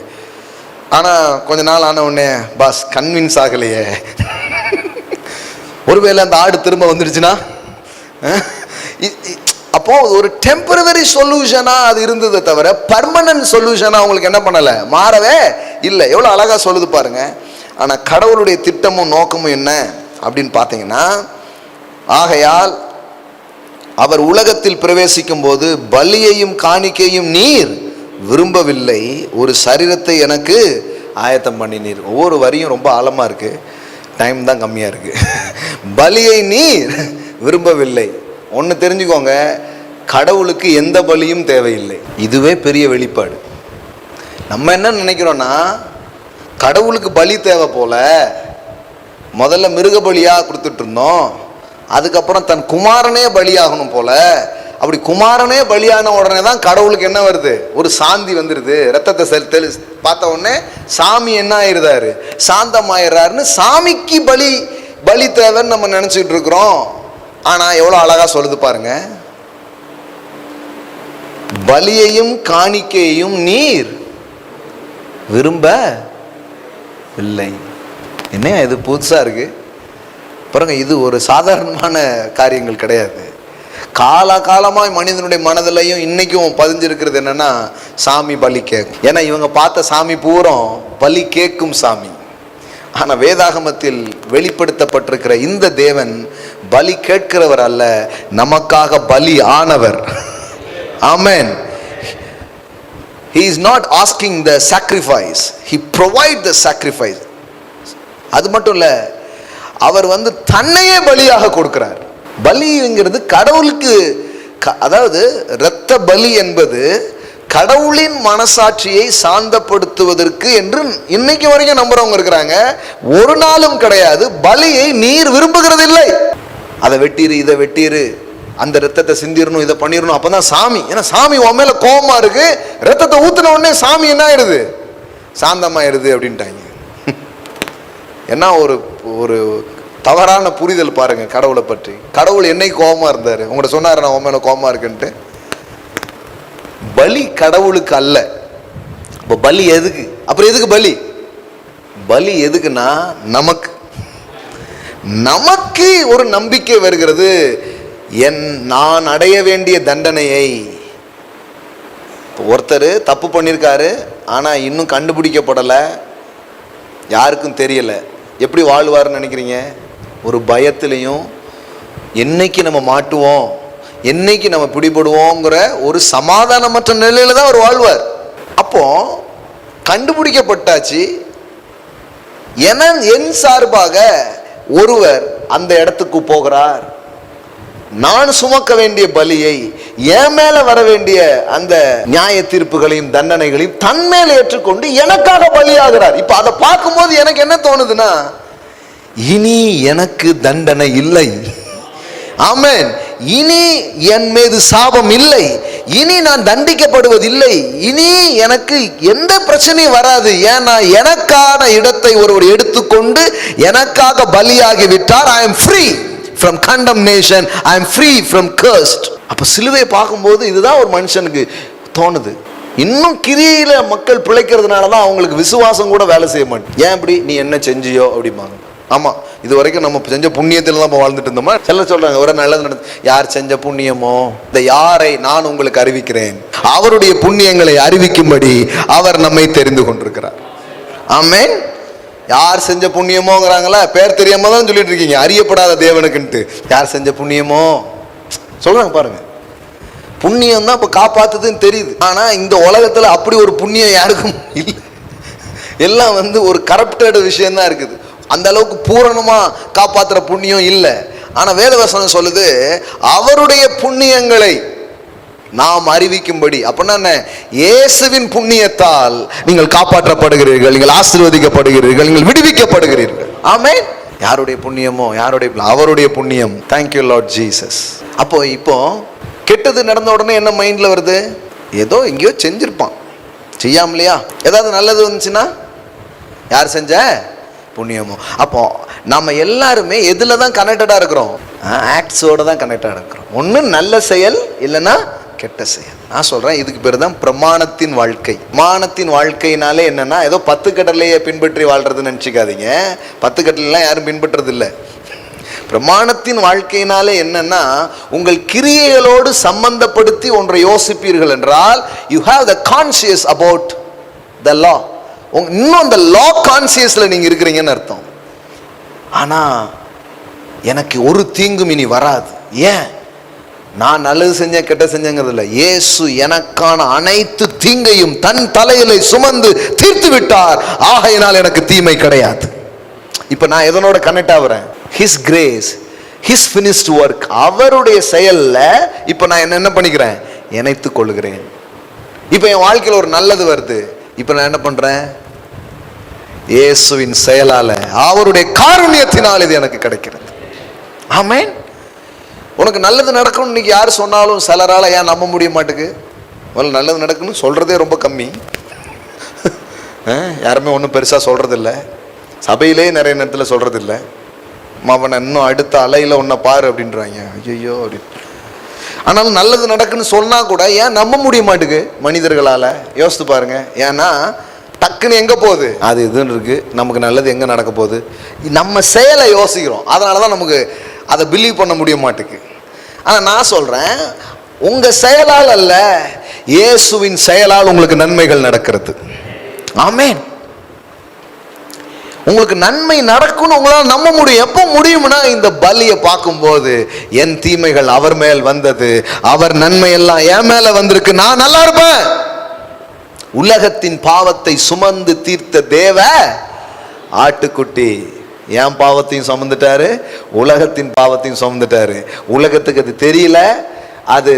Speaker 1: ஆனா கொஞ்ச நாள் ஆன உடனே பாஸ் கன்வின்ஸ் ஆகலையே, ஒருவேளை அந்த ஆடு திரும்ப வந்துடுச்சுன்னா, அப்போ ஒரு டெம்பரவரி சொல்யூஷனா அது இருந்ததை தவிர பர்மனன்ட் சொல்யூஷனா அவங்களுக்கு என்ன பண்ணல, மாறவே இல்லை. எவ்வளவு அழகா சொல்லுது பாருங்க. ஆனா கடவுளுடைய திட்டமும் நோக்கமும் என்ன அப்படின்னு பார்த்தீங்கன்னா, ஆகையால் அவர் உலகத்தில் பிரவேசிக்கும் போது பலியையும் காணிக்கையும் நீர் விரும்பவில்லை, ஒரு சரீரத்தை எனக்கு ஆயத்தம் பண்ணினீர். ஒவ்வொரு வரியும் ரொம்ப ஆழமா இருக்கு, டைம் தான் கம்மியா இருக்கு. பலியை நீர் விரும்பவில்லை. ஒன்று தெரிஞ்சுக்கோங்க, கடவுளுக்கு எந்த பலியும் தேவையில்லை. இதுவே பெரிய வெளிப்பாடு. நம்ம என்ன நினைக்கிறோம்னா, கடவுளுக்கு பலி தேவை போல, முதல்ல மிருக பலியா கொடுத்துட்டு இருந்தோம், அதுக்கப்புறம் தன் குமாரனே பலியாகணும் போல. அப்படி குமாரனே பலியான உடனே தான் கடவுளுக்கு என்ன வருது, ஒரு சாந்தி வந்துடுது. ரத்தத்தை பார்த்த உடனே சாமி என்ன ஆயிருந்தாரு, சாந்தமாயிடுறாருன்னு சாமிக்கு பலி தேவைன்னு நம்ம நினைச்சிட்டு இருக்கிறோம். ஆனா எவ்வளவு அழகா சொல்லுது பாருங்க, பலியையும் காணிக்கையையும் நீர் விரும்ப இல்லை. என்ன இது புதுசா இருக்கு பாருங்க. இது ஒரு சாதாரணமான காரியங்கள் கிடையாது. காலகாலமாய் மனிதனுடைய மனதிலையும் இன்னைக்கும் பதிஞ்சிருக்கிறது என்னன்னா, சாமி பலி கேட்கும். ஏன்னா இவங்க பார்த்த சாமி பூரம் பலி கேட்கும் சாமி. ஆனா வேதாகமத்தில் வெளிப்படுத்தப்பட்டிருக்கிற இந்த தேவன் பலி கேட்கிறவர் அல்ல, நமக்காக பலி ஆனவர். ஆமென். He is not asking the sacrifice, he provides the sacrifice. அது மட்டும் இல்ல, அவர் தன்னையே பலியாக கொடுக்கிறார். பலிங்கிறது கடவுளுக்கு, அதாவது இரத்த பலி என்பது கடவுளின் மனசாட்சியை சாந்தப்படுத்துவதற்கு என்று இன்னைக்கு வரைக்கும் நம்புறவங்க இருக்கிறாங்க. ஒரு நாளும் கிடையாது பலியை நீர் விரும்புகிறது இல்லை. அதை வெட்டிரு, இதை வெட்டிரு, அந்த ரத்தத்தை சிந்திரணும், இதை பண்ணிடணும், அப்பதான் சாமி. ஏன்னா சாமி உன் மேல கோபமா இருக்கு, ரத்தத்தை ஊத்தின உடனே சாமி என்ன ஆயிடுது, சாந்தமாயிடுது அப்படின்ட்டாங்க. என்ன ஒரு தவறான புரிதல் பாருங்க கடவுளை பற்றி. கடவுள் என்னைக்கு கோபமா இருந்தாரு, உங்கள்கிட்ட சொன்னாரு நான் உன் மேல கோபமா இருக்குன்ட்டு. பலி கடவுளுக்கு அல்ல. இப்போ பலி எதுக்கு, அப்புறம் எதுக்கு பலி? பலி எதுக்குன்னா நமக்கு ஒரு நம்பிக்கை வருகிறது, நான் அடைய வேண்டிய தண்டனையை. ஒருத்தர் தப்பு பண்ணியிருக்காரு, ஆனா இன்னும் கண்டுபிடிக்கப்படலை, யாருக்கும் தெரியல. எப்படி வாழ்வார்னு நினைக்கிறீங்க? ஒரு பயத்திலையும், என்னைக்கு நம்ம மாட்டுவோம், என்னைக்கு நம்ம பிடிபடுவோங்கிற ஒரு சமாதானமற்ற நிலையில தான் அவர் வாழ்வார். அப்போ கண்டுபிடிக்கப்பட்டாச்சு, என் சார்பாக ஒருவர் அந்த இடத்துக்கு போகிறார். நான் சுமக்க வேண்டிய பலியை, என் மேல வர வேண்டிய அந்த நியாய தீர்ப்புகளையும் தண்டனைகளையும் தன் மேல ஏற்றுக்கொண்டு எனக்காக பலியாகிறார். இப்ப அதை பார்க்கும்போது எனக்கு என்ன தோணுதுன்னா, இனி எனக்கு தண்டனை இல்லை. ஆமென். இனி என் மீது சாபம் இல்லை, இனி நான் தண்டிக்கப்படுவதில்லை, இனி எனக்கு எந்த பிரச்சனையும் வராது. ஏன்னா எனக்கான இடத்தை ஒருவர் எடுத்துக்கொண்டு எனக்காக பலியாகி விட்டார். I am free from condemnation, I am free from cursed. அப்ப சிலுவையை பார்க்கும்போது இதுதான் ஒரு மனுஷனுக்கு தோணுது. இன்னும் கிரியையில மக்கள் பிழைக்கிறதுனால தான் அவங்களுக்கு விசுவாசம் கூட வேலை செய்ய மாட்டேன். ஏன் இப்படி, நீ என்ன செஞ்சியோ அப்படிம்பாங்க. ஆமா, இது வரைக்கும் நம்ம செஞ்ச புண்ணியத்தில் தான் வாழ்ந்துட்டு இருந்தோமா. சில சொல்றாங்க ஒரு நல்லது நடந்து, யார் செஞ்ச புண்ணியமோ இந்த யாரை நான் உங்களுக்கு அறிவிக்கிறேன், அவருடைய புண்ணியங்களை அறிவிக்கும்படி அவர் நம்மை தெரிந்து கொண்டிருக்கிறார். ஆமென். யார் செஞ்ச புண்ணியமோங்கிறாங்களா, பேர் தெரியாம தான் சொல்லிட்டு இருக்கீங்க, அறியப்படாத தேவனுக்குன்ட்டு. யார் செஞ்ச புண்ணியமோ சொல்றாங்க பாருங்க. புண்ணியம் தான் இப்ப காப்பாத்துதுன்னு தெரியுது. ஆனா இந்த உலகத்துல அப்படி ஒரு புண்ணியம் யாருக்கும் இல்லை. எல்லாம் ஒரு கரப்டட் விஷயம் தான் இருக்குது. அந்த அளவுக்கு பூரணமா காப்பாத்துற புண்ணியம் இல்லை. ஆனா வேதவசனம் சொல்லுது, அவருடைய புண்ணியங்களை நாம் அறிவிக்கும்படி. அப்படின்னா என்ன, இயேசுவின் புண்ணியத்தால் நீங்கள் காப்பாற்றப்படுகிறீர்கள், நீங்கள் ஆசீர்வதிக்கப்படுகிறீர்கள், நீங்கள் விடுவிக்கப்படுகிறீர்கள். ஆமென். யாருடைய புண்ணியமோ, அவருடைய புண்ணியம். Thank you Lord Jesus. இப்போ கெட்டது நடந்த உடனே என்ன மைண்ட்ல வருது, ஏதோ எங்கேயோ செஞ்சிருப்பான், செய்யாமலையா. ஏதாவது நல்லது வந்துச்சுன்னா யார் செஞ்ச புண்ணியமோ. அப்போ நம்ம எல்லாருமே எதுல தான் கனெக்டடா இருக்கிறோம், ஆக்ட்ஸோட தான் கனெக்டடா இருக்கிறோம். ஒண்ணு நல்ல செயல், இல்லைன்னா கெட்ட செயல். நான் சொல்றேன், இதுக்கு பேர் தான் பிரமாணத்தின் வாழ்க்கை. பிரமாணத்தின் வாழ்க்கையினாலே என்னன்னா, ஏதோ 10 கட்டளையை பின்பற்றி வாழ்றதுன்னு நினைச்சுக்காதீங்க. 10 கட்டளைலாம் யாரும் பின்பற்றது இல்லை. பிரமாணத்தின் வாழ்க்கையினாலே என்னன்னா, உங்கள் கிரியைகளோடு சம்பந்தப்படுத்தி ஒன்றை யோசிப்பீர்கள் என்றால், you have the conscious about the law. இன்னும் அந்த லா கான்சியஸ்ல நீங்க இருக்கிறீங்கன்னு அர்த்தம். ஆனா எனக்கு ஒரு தீங்கும் இனி வராது. ஏன்? நான் நல்லது செஞ்சேன் கெட்ட செஞ்சேங்கிறது இல்லை. இயேசு எனக்கான அனைத்து தீங்கையும் தன் தலையில சுமந்து தீர்த்து விட்டார். ஆகையினால் எனக்கு தீமை கிடையாது. இப்ப நான் எதனோட connect ஆகுறேன்? His grace, His finished work. அவருடைய செயல்ல இப்ப நான் என்ன பண்ணிக்கிறேன்? இணைத்துக் கொள்கிறேன். இப்ப என் வாழ்க்கையில் ஒரு நல்லது வருது, இப்ப நான் என்ன பண்றேன்? இயேசுவின் செயலால, அவருடைய காருண்யத்தினால் இது எனக்கு கிடைக்கிறது. ஆமென். உனக்கு நல்லது நடக்கணும் இன்னைக்கு யாரு சொன்னாலும் சிலரால ஏன் நம்ப முடிய மாட்டேங்குது? முதல்ல நல்லது நடக்கணும்னு சொல்றதே ரொம்ப கம்மி. யாருமே ஒன்றும் பெருசா சொல்றது இல்லை. சபையிலே நிறைய நேரத்தில் சொல்றது இல்லை. அவனை இன்னும் அடுத்த அலையில ஒன்ன பாரு அப்படின்றாங்க. ஐயோ அப்படின்னு. ஆனாலும் நல்லது நடக்குன்னு சொன்னா கூட ஏன் நம்ப முடிய மாட்டேங்குது மனிதர்களால? யோசித்து பாருங்க. ஏன்னா டக்குன்னு எங்க போகுது? அது இதுன்னு இருக்கு. நமக்கு நல்லது எங்க நடக்க போகுது? நம்ம செயலை யோசிக்கிறோம். அதனாலதான் நமக்கு அதை பிலீவ் பண்ண முடிய மாட்டேங்குது. ஆனா நான் சொல்றேன், உங்க செயலால் அல்ல, இயேசுவின் செயலால் உங்களுக்கு நன்மைகள் நடக்கிறது. ஆமென். உங்களுக்கு நன்மை நடக்கும்னு உங்களால் நம்ப முடியும். எப்போ முடியும்னா இந்த பலியை பார்க்கும்போது, என் தீமைகள் அவர் மேல் வந்தது, அவர் நன்மை எல்லாம் என் மேல வந்திருக்கு, நான் நல்லா இருப்பேன். உலகத்தின் பாவத்தை சுமந்து தீர்த்த தேவ ஆட்டுக்குட்டி என் பாவத்தையும் சுமந்துட்டாரு, உலகத்தின் பாவத்தையும் சுமந்துட்டாரு. உலகத்துக்கு அது தெரியல, அது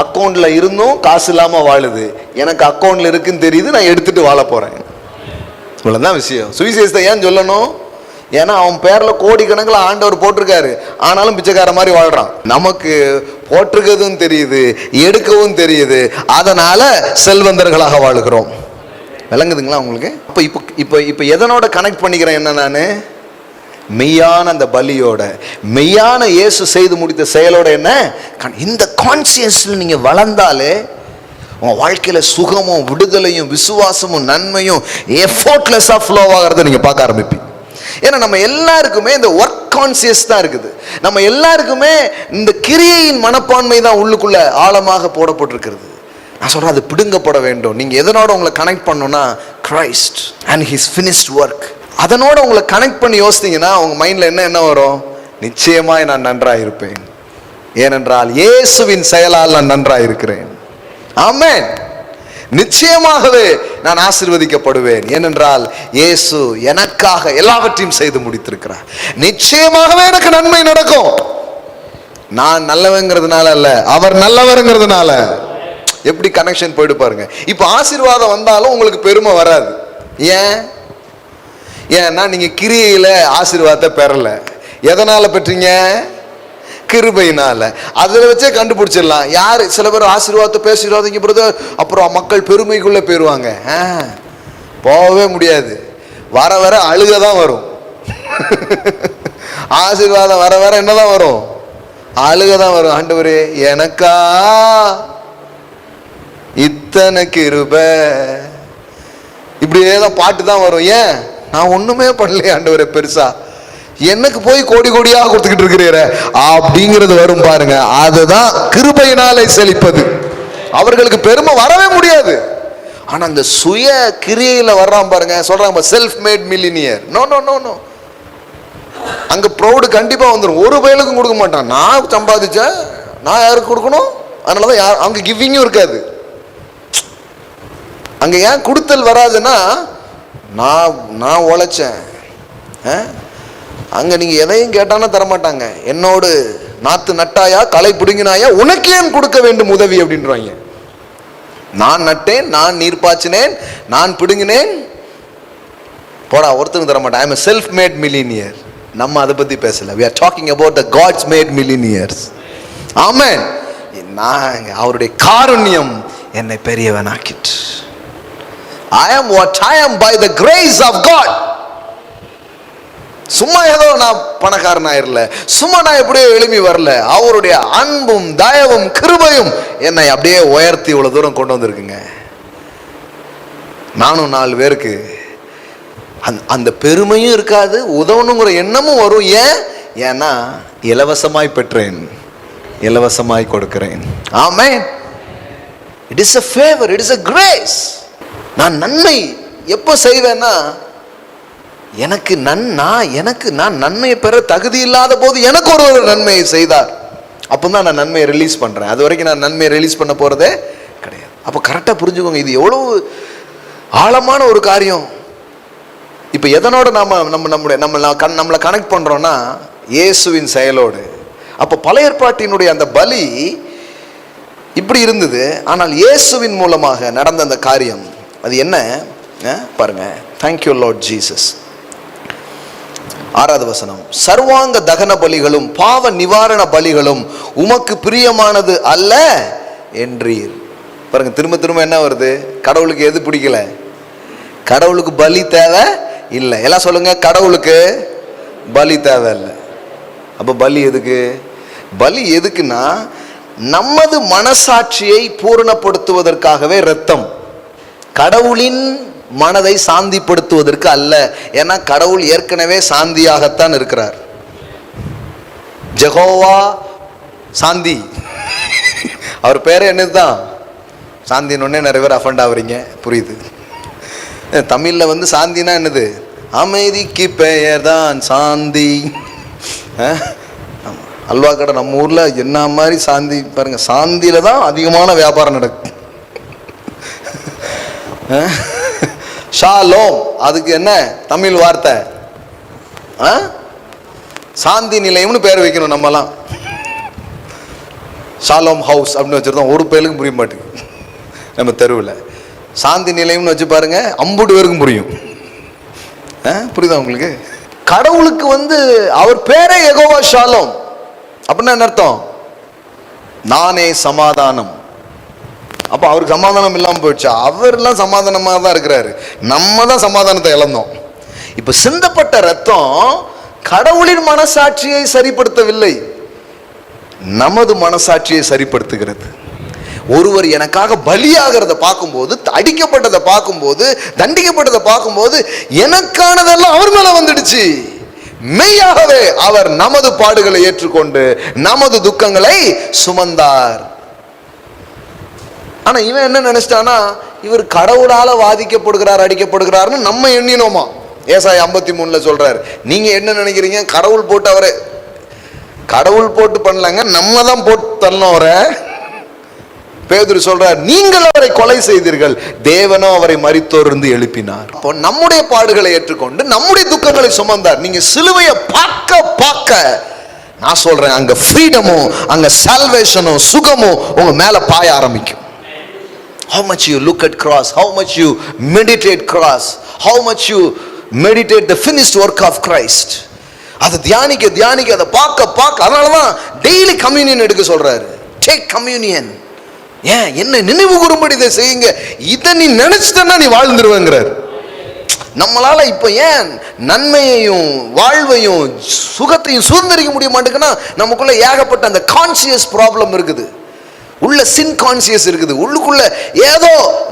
Speaker 1: அக்கௌண்ட்ல இருந்தும் காசு இல்லாம வாழுது. எனக்கு அக்கௌண்ட்ல இருக்குன்னு தெரியுது, நான் எடுத்துட்டு வாழ போறேன். இவ்வளவுதான் விஷயம். சுவிசேஷத்தை ஏன் சொல்லணும்? ஏன்னா அவன் பேர்ல கோடிக்கணக்கில் ஆண்டவர் போட்டிருக்காரு, ஆனாலும் பிச்சைக்கார மாதிரி வாழ்றான். நமக்கு போட்டிருக்கிறதும் தெரியுது, எடுக்கவும் தெரியுது, அதனால செல்வந்தர்களாக வாழுகிறோம். விளங்குதுங்களா உங்களுக்கு? அப்ப இப்போ இப்போ இப்போ எதனோட கனெக்ட் பண்ணிக்கிறேன் என்ன? நான் மெய்யான அந்த பலியோட, மெய்யான இயேசு செய்து முடித்த செயலோட என்ன, இந்த கான்சியஸ்ல நீங்க வளர்ந்தாலே உங்க வாழ்க்கையில சுகமும் விடுதலையும் விசுவாசமும் நன்மையும் எஃபோர்ட்லெஸ்ஸா ஃப்ளோ ஆகிறத நீங்க பார்க்க ஆரம்பிப்பீங்க. ஏன்னா நம்ம எல்லாருக்குமே இந்த ஒர்க் கான்சியஸ் தான் இருக்குது. நம்ம எல்லாருக்குமே இந்த கிரியையின் மனப்பான்மை தான் உள்ளுக்குள்ள ஆழமாக போடப்பட்டிருக்கிறது. நான் சொல்றேன், அது பிடுங்கப்பட வேண்டும். நீங்க எதனோட உங்களை கனெக்ட் பண்ணணும்னா Christ and his finished work. அதனோட உங்களை கனெக்ட் பண்ணி யோசித்தீங்கன்னா உங்க மைண்ட்ல என்ன வரும்? நிச்சயமாய் நான் நன்றாக இருப்பேன், ஏனென்றால் இயேசுவின் செயலால் நான் நன்றாக இருக்கிறேன். ஆமென். நிச்சயமாகவே நான் ஆசீர்வதிக்கப்படுவேன், ஏனென்றால் இயேசு எனக்காக எல்லாவற்றையும் செய்து முடித்திருக்கிறார். நிச்சயமாகவே எனக்கு நன்மை நடக்கும். நான் நல்லவங்கிறதுனால அல்ல, அவர் நல்லவருங்கிறதுனால. எப்படி கனெக்ஷன் போயிட்டு பாருங்க. இப்ப ஆசீர்வாதம் வந்தாலும் உங்களுக்கு பெருமை வராது. ஏன்? ஏன்னா நீங்க கிரியையில ஆசீர்வாதத்தை பெறல. எதனால பெற்றீங்க? கிருபையினால. அதுல வச்சே கண்டுபிடிச்சிடலாம் யாரு. சில பேர் ஆசீர்வாதத்தை பேசுறாதீங்க பிரதர், அப்புறம் மக்கள் பெருமைக்குள்ள போயிருவாங்க. போகவே முடியாது. வர வர அழுகதான் வரும். ஆசீர்வாதம் வர வர என்னதான் வரும்? அழுகதான் வரும். ஆண்டவரே எனக்கா இத்தனை கிருபை, இப்படியேதான் பாட்டு தான் வரும். ஏன்? நான் ஒண்ணுமே பண்ணலையே ஆண்டவரே பெருசா, எனக்கு போய் கோடி கோடியாக கொடுத்துக்கிட்டு இருக்கிறீர அப்படிங்கிறது வரும் பாருங்க. அதுதான் கிருபையினாலே செழிப்பது. அவர்களுக்கு பெருமை வரவே முடியாது. ஆனா அந்த சுய கிரியையில வர்றான் பாருங்க, சொல்றாங்க self made millionaire. No no no no. அங்க ப்ரௌடு கண்டிப்பா வந்துடும். ஒரு பயலுக்கும் கொடுக்க மாட்டான். நான் சம்பாதிச்சேன், நான் யாருக்கு கொடுக்கணும்? அதனாலதான் அங்க கிவிங்கும் இருக்காது. அங்க ஏன் கொடுத்தல் வராதுன்னா, நான் உழைச்சேன். அங்க நீங்க எதையும் கேட்டானா தரமாட்டாங்க. என்னோடு நாத்து நட்டாயா களை பிடுங்கினாயா உனக்கு ஏன் கொடுக்க வேண்டும் உதவி அப்படின்றாங்க. நான் நட்டேன், நான் நீர் பாய்ச்சினேன், நான் பிடுங்கினேன், போடா ஒருத்தருக்கு தர மாட்டேன். I am a self made millionaire. நம்ம அதை பத்தி பேசல. we are talking about the God's made millionaires. ஆமென். நான் அவருடைய காருண்யம் என்னை பெரியவனாக்கிட்டு. I am what I am by the grace of God. சும்மா ஏதோ நான் பணக்காரன் ஆயிரல, சும்மா நான் எப்படியோ எளிமை வரல. அவருடைய அன்பும் தயவும் கிருபையும் என்னை அப்படியே உயர்த்தி இவ்வளவு தூரம் கொண்டு வந்திருக்குங்க. நானும் 4 பேருக்கு அந்த பெருமையும் இருக்காது, உதவணுங்கிற எண்ணமும் வரும். ஏன்னா இலவசமாய் பெற்றேன், இலவசமாய் கொடுக்கிறேன். ஆமென். It is a favor, it is a grace. நான் நன்மை எப்போ செய்வேன்னா, நான் நன்மையை பெற தகுதி இல்லாத போது எனக்கு ஒரு நன்மையை செய்தார், அப்பதான் நான் நன்மையை ரிலீஸ் பண்றேன். அது வரைக்கும் நான் நன்மையை ரிலீஸ் பண்ண போறதே கிடையாது. அப்ப கரெக்டா புரிஞ்சுக்கோங்க, இது எவ்வளவு ஆழமான ஒரு காரியம். இப்ப எதனோட நம்மளை கனெக்ட் பண்றோம்னா இயேசுவின் செயலோடு. அப்ப பழைய ஏற்பாட்டினுடைய அந்த பலி இப்படி இருந்தது. ஆனால் இயேசுவின் மூலமாக நடந்த அந்த காரியம் அது என்ன? பாருங்க, தேங்க்யூ லார்ட் ஜீசஸ். 6வது வசனம், சர்வாங்க தகன பலிகளும் பாவ நிவாரண பலிகளும் உமக்கு பிரியமானது அல்ல என்றீர். பாருங்க, திரும்ப திரும்ப என்ன வருது? கடவுளுக்கு எது பிடிக்கல? கடவுளுக்கு பலி தேவை இல்லை. எல்லாம் சொல்லுங்க, கடவுளுக்கு பலி தேவை இல்லை. அப்ப பலி எதுக்கு? பலி எதுக்குன்னா நமது மனசாட்சியை பூரணப்படுத்துவதற்காகவே இரத்தம். கடவுளின் மனதை சாந்திப்படுத்துவதற்கு அல்ல. ஏன்னா கடவுள் ஏற்கனவே சாந்தியாகத்தான் இருக்கிறார். ஜெகோவா சாந்தி, அவர் பேரே என்னதுதான்? சாந்தின்னு நிறைய பேர் அஃபண்ட் ஆகுறீங்க, புரியுது? தமிழ்ல வந்து சாந்தினா என்னது? அமைதிக்கு பெயர் தான் சாந்தி. அல்வா கடை நம்ம ஊர்ல என்ன மாதிரி சாந்தி பாருங்க, சாந்தியில தான் அதிகமான வியாபாரம் நடக்கும். ஷாலோம், அதுக்கு என்ன தமிழ் வார்த்தை? சாந்தி நிலையம்னு பேர் வைக்கணும் நம்மலாம். ஷாலோம் ஹவுஸ் அப்படின்னு வச்சிருந்தோம், ஒரு பேருக்கு புரிய மாட்டேங்குது. நம்ம தெருவில் சாந்தி நிலையம்னு வச்சு பாருங்க, 50 பேருக்கும் புரியும். புரியுதா உங்களுக்கு? கடவுளுக்கு வந்து அவர் பேரே யெகோவா ஷாலோம். அப்படின்னா என்ன அர்த்தம்? நானே சமாதானம். அப்ப அவருக்கு சமாதானம் இல்லாம போயிடுச்சா? அவர்லாம் சமாதானமாக தான் இருக்கிறாரு, நம்ம தான் சமாதானத்தை இழந்தோம். இப்ப சிந்தப்பட்ட ரத்தம் கடவுளின் மனசாட்சியை சரிப்படுத்தவில்லை, நமது மனசாட்சியை சரிப்படுத்துகிறது. ஒருவர் எனக்காக பலியாகிறத பார்க்கும்போது, அடிக்கப்பட்டதை பார்க்கும்போது, தண்டிக்கப்பட்டதை பார்க்கும்போது எனக்கானதெல்லாம் அவர் மேல வந்துடுச்சு. மெய்யாகவே அவர் நமது பாடுகளை ஏற்றுக்கொண்டு நமது துக்கங்களை சுமந்தார். ஆனா இவன் என்ன நினைச்சிட்டானா, இவர் கடவுளால வாதிக்கப்படுகிறார், அடிக்கப்படுகிறார்னு நம்ம எண்ணினோமா. ஏசாயா 53 சொல்றாரு, நீங்க என்ன நினைக்கிறீங்க? கடவுள் போட்டு அவரை, கடவுள் போட்டு பண்ணலங்க, நம்ம தான் போட்டு தரணும் அவரை. பேதுரு சொல்றார், நீங்கள் அவரை கொலை செய்தீர்கள், தேவனோ அவரை மரித்தோரிலிருந்து எழுப்பினார். அப்போ நம்முடைய பாடுகளை ஏற்றுக்கொண்டு நம்முடைய துக்கங்களை சுமந்தார். நீங்க சிலுவையை பார்க்க பார்க்க நான் சொல்றேன், அங்க ஃப்ரீடமும் அங்க சால்வேஷனும் சுகமும் உங்க மேல பாய ஆரம்பிக்கும். How much you look at cross, how much you meditate cross, how much you meditate the finished work of Christ. அதை தியானிக்க தியானிக்க அதை பார்க்க பார்க்க, அதனாலதான் டெய்லி கம்யூனியன் எடுக்க சொல்றாரு. Take communion. ஏன்? என்ன நினைவு கூறும்படி இதை செய்யுங்க. இதை நீ நினைச்சிட்டன்னா நீ வாழ்ந்துருவேங்கிறார். நம்மளால இப்ப ஏன் நன்மையையும் வாழ்வையும் சுகத்தையும் சுதந்திரிக்க முடிய மாட்டேங்குன்னா, நமக்குள்ள ஏகப்பட்ட அந்த கான்சியஸ் ப்ராப்ளம் இருக்குது, உள்ள சின் கான்சியஸ் இருக்குது, உள்ளுக்குள்ள ஏதோ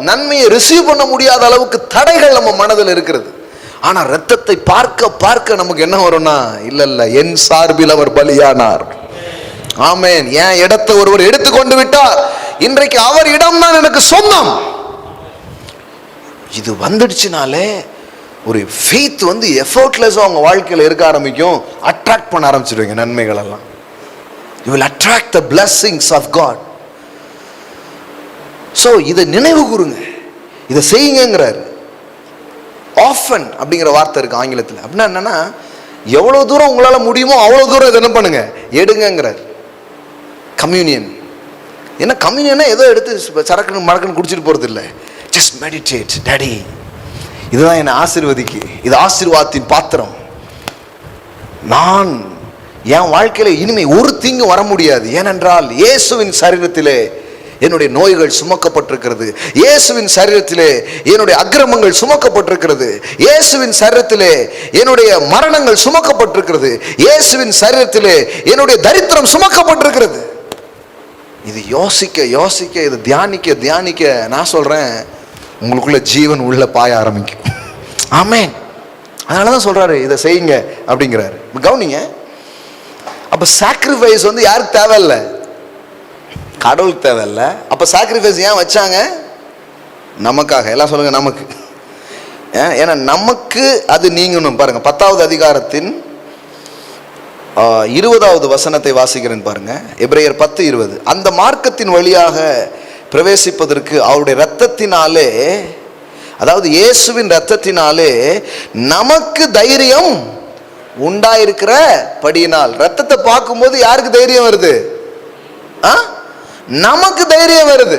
Speaker 1: நன்மையை ரிசீவ் பண்ண முடியாத அளவுக்கு தடைகள் நம்ம மனதில் இருக்கிறது. ஆனா ரத்தத்தை பார்க்க பார்க்க நமக்கு என்ன வரும்னா, இல்ல இல்ல, என் சார்பில் அவர் பலியானார். ஆமென். என் இடத்தை ஒருவர் எடுத்துக்கொண்டு விட்டார், இன்றைக்கு அவர் இடம் தான் எனக்கு சொந்தம். இது வந்துடுச்சுனாலே ஒரு ஃபெய்த் வந்து எஃபோர்ட்லெஸ்ஸா உங்க வாழ்க்கையில இருக்க ஆரம்பிக்கும். அட்ராக்ட் பண்ண ஆரம்பிச்சிடுவீங்க நன்மைகள் எல்லாம். You will attract the blessings of God. So இதை நினைவு கூறுங்க, இதை செய்யுங்கிறார். ஆஃபன் அப்படிங்கிற வார்த்தை இருக்கு ஆங்கிலத்தில். அப்படின்னா என்னன்னா, எவ்வளவு தூரம் உங்களால முடியுமோ அவ்வளவு தூரம் இதை என்ன பண்ணுங்க, எடுங்கிறார். கம்யூனியன் என்ன? கம்யூனியனா ஏதோ எடுத்து சரக்குன்னு மடக்குன்னு குடிச்சிட்டு போறது இல்லை. Just meditate. டாடி, இதுதான் என்னை ஆசீர்வதிக்கு, இது ஆசீர்வாதத்தின் பாத்திரம். நான் என் வாழ்க்கையில இனிமே ஒரு தீங்கு வர முடியாது. ஏனென்றால் இயேசுவின் சரீரத்திலே என்னுடைய நோய்கள் சுமக்கப்பட்டிருக்கிறது, இயேசுவின் சரீரத்திலே என்னுடைய அக்கிரமங்கள் சுமக்கப்பட்டிருக்கிறது, இயேசுவின் சரீரத்திலே என்னுடைய மரணங்கள் சுமக்கப்பட்டிருக்கிறது, இயேசுவின் சரீரத்திலே என்னுடைய தரித்திரம் சுமக்கப்பட்டிருக்கிறது. இது யோசிக்க யோசிக்க, இது தியானிக்க தியானிக்க, நான் சொல்றேன், உங்களுக்குள்ள ஜீவன் உள்ள பாய ஆரம்பிக்கும். ஆமென். அதனாலதான் சொல்றாரு இதை செய்யுங்க அப்படிங்கிறாரு. கவனிங்க, அப்ப சாக்ரிஃபைஸ் வந்து யாருக்கு தேவையில்லை? கடவுளுக்கு தேவையில்லை. அப்ப சாக்ரிஃபைஸ் ஏன் வச்சாங்க? நமக்காக. எல்லாம் சொல்லுங்க, நமக்கு. ஏன்னா நமக்கு அது நீங்கணும். பாருங்க, 10வது அதிகாரத்தின் 20வது வசனத்தை வாசிக்கிறேன் பாருங்க. எபிரேயர் 10:20. அந்த மார்க்கத்தின் வழியாக பிரவேசிப்பதற்கு அவருடைய இரத்தத்தினாலே, அதாவது இயேசுவின் இரத்தத்தினாலே நமக்கு தைரியம் உண்டாயிருக்கிற படியினால். ரத்தத்தை பார்க்கும்போது யாருக்கு தைரியம் வருது? நமக்கு தைரியம் வருது.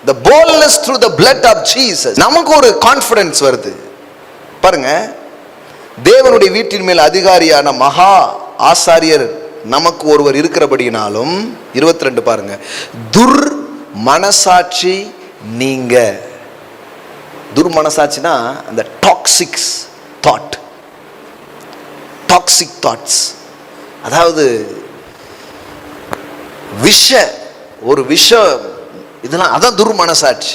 Speaker 1: the boldness through the blood of Jesus. நமக்கு ஒரு கான்ஃபிடன்ஸ் வருது பாருங்க. தேவனுடைய வீட்டின் மேல் அதிகாரியான மகா ஆசாரியர் நமக்கு ஒருவர் இருக்கிறபடினாலும் 22 பாருங்க, துர் மனசாட்சி நீங்க. துர் மனசாட்சினா அந்த டாக்ஸிக் தாட்ஸ், அதாவது ஒரு விஷம், இதெல்லாம் அதான் துர்மனசாட்சி.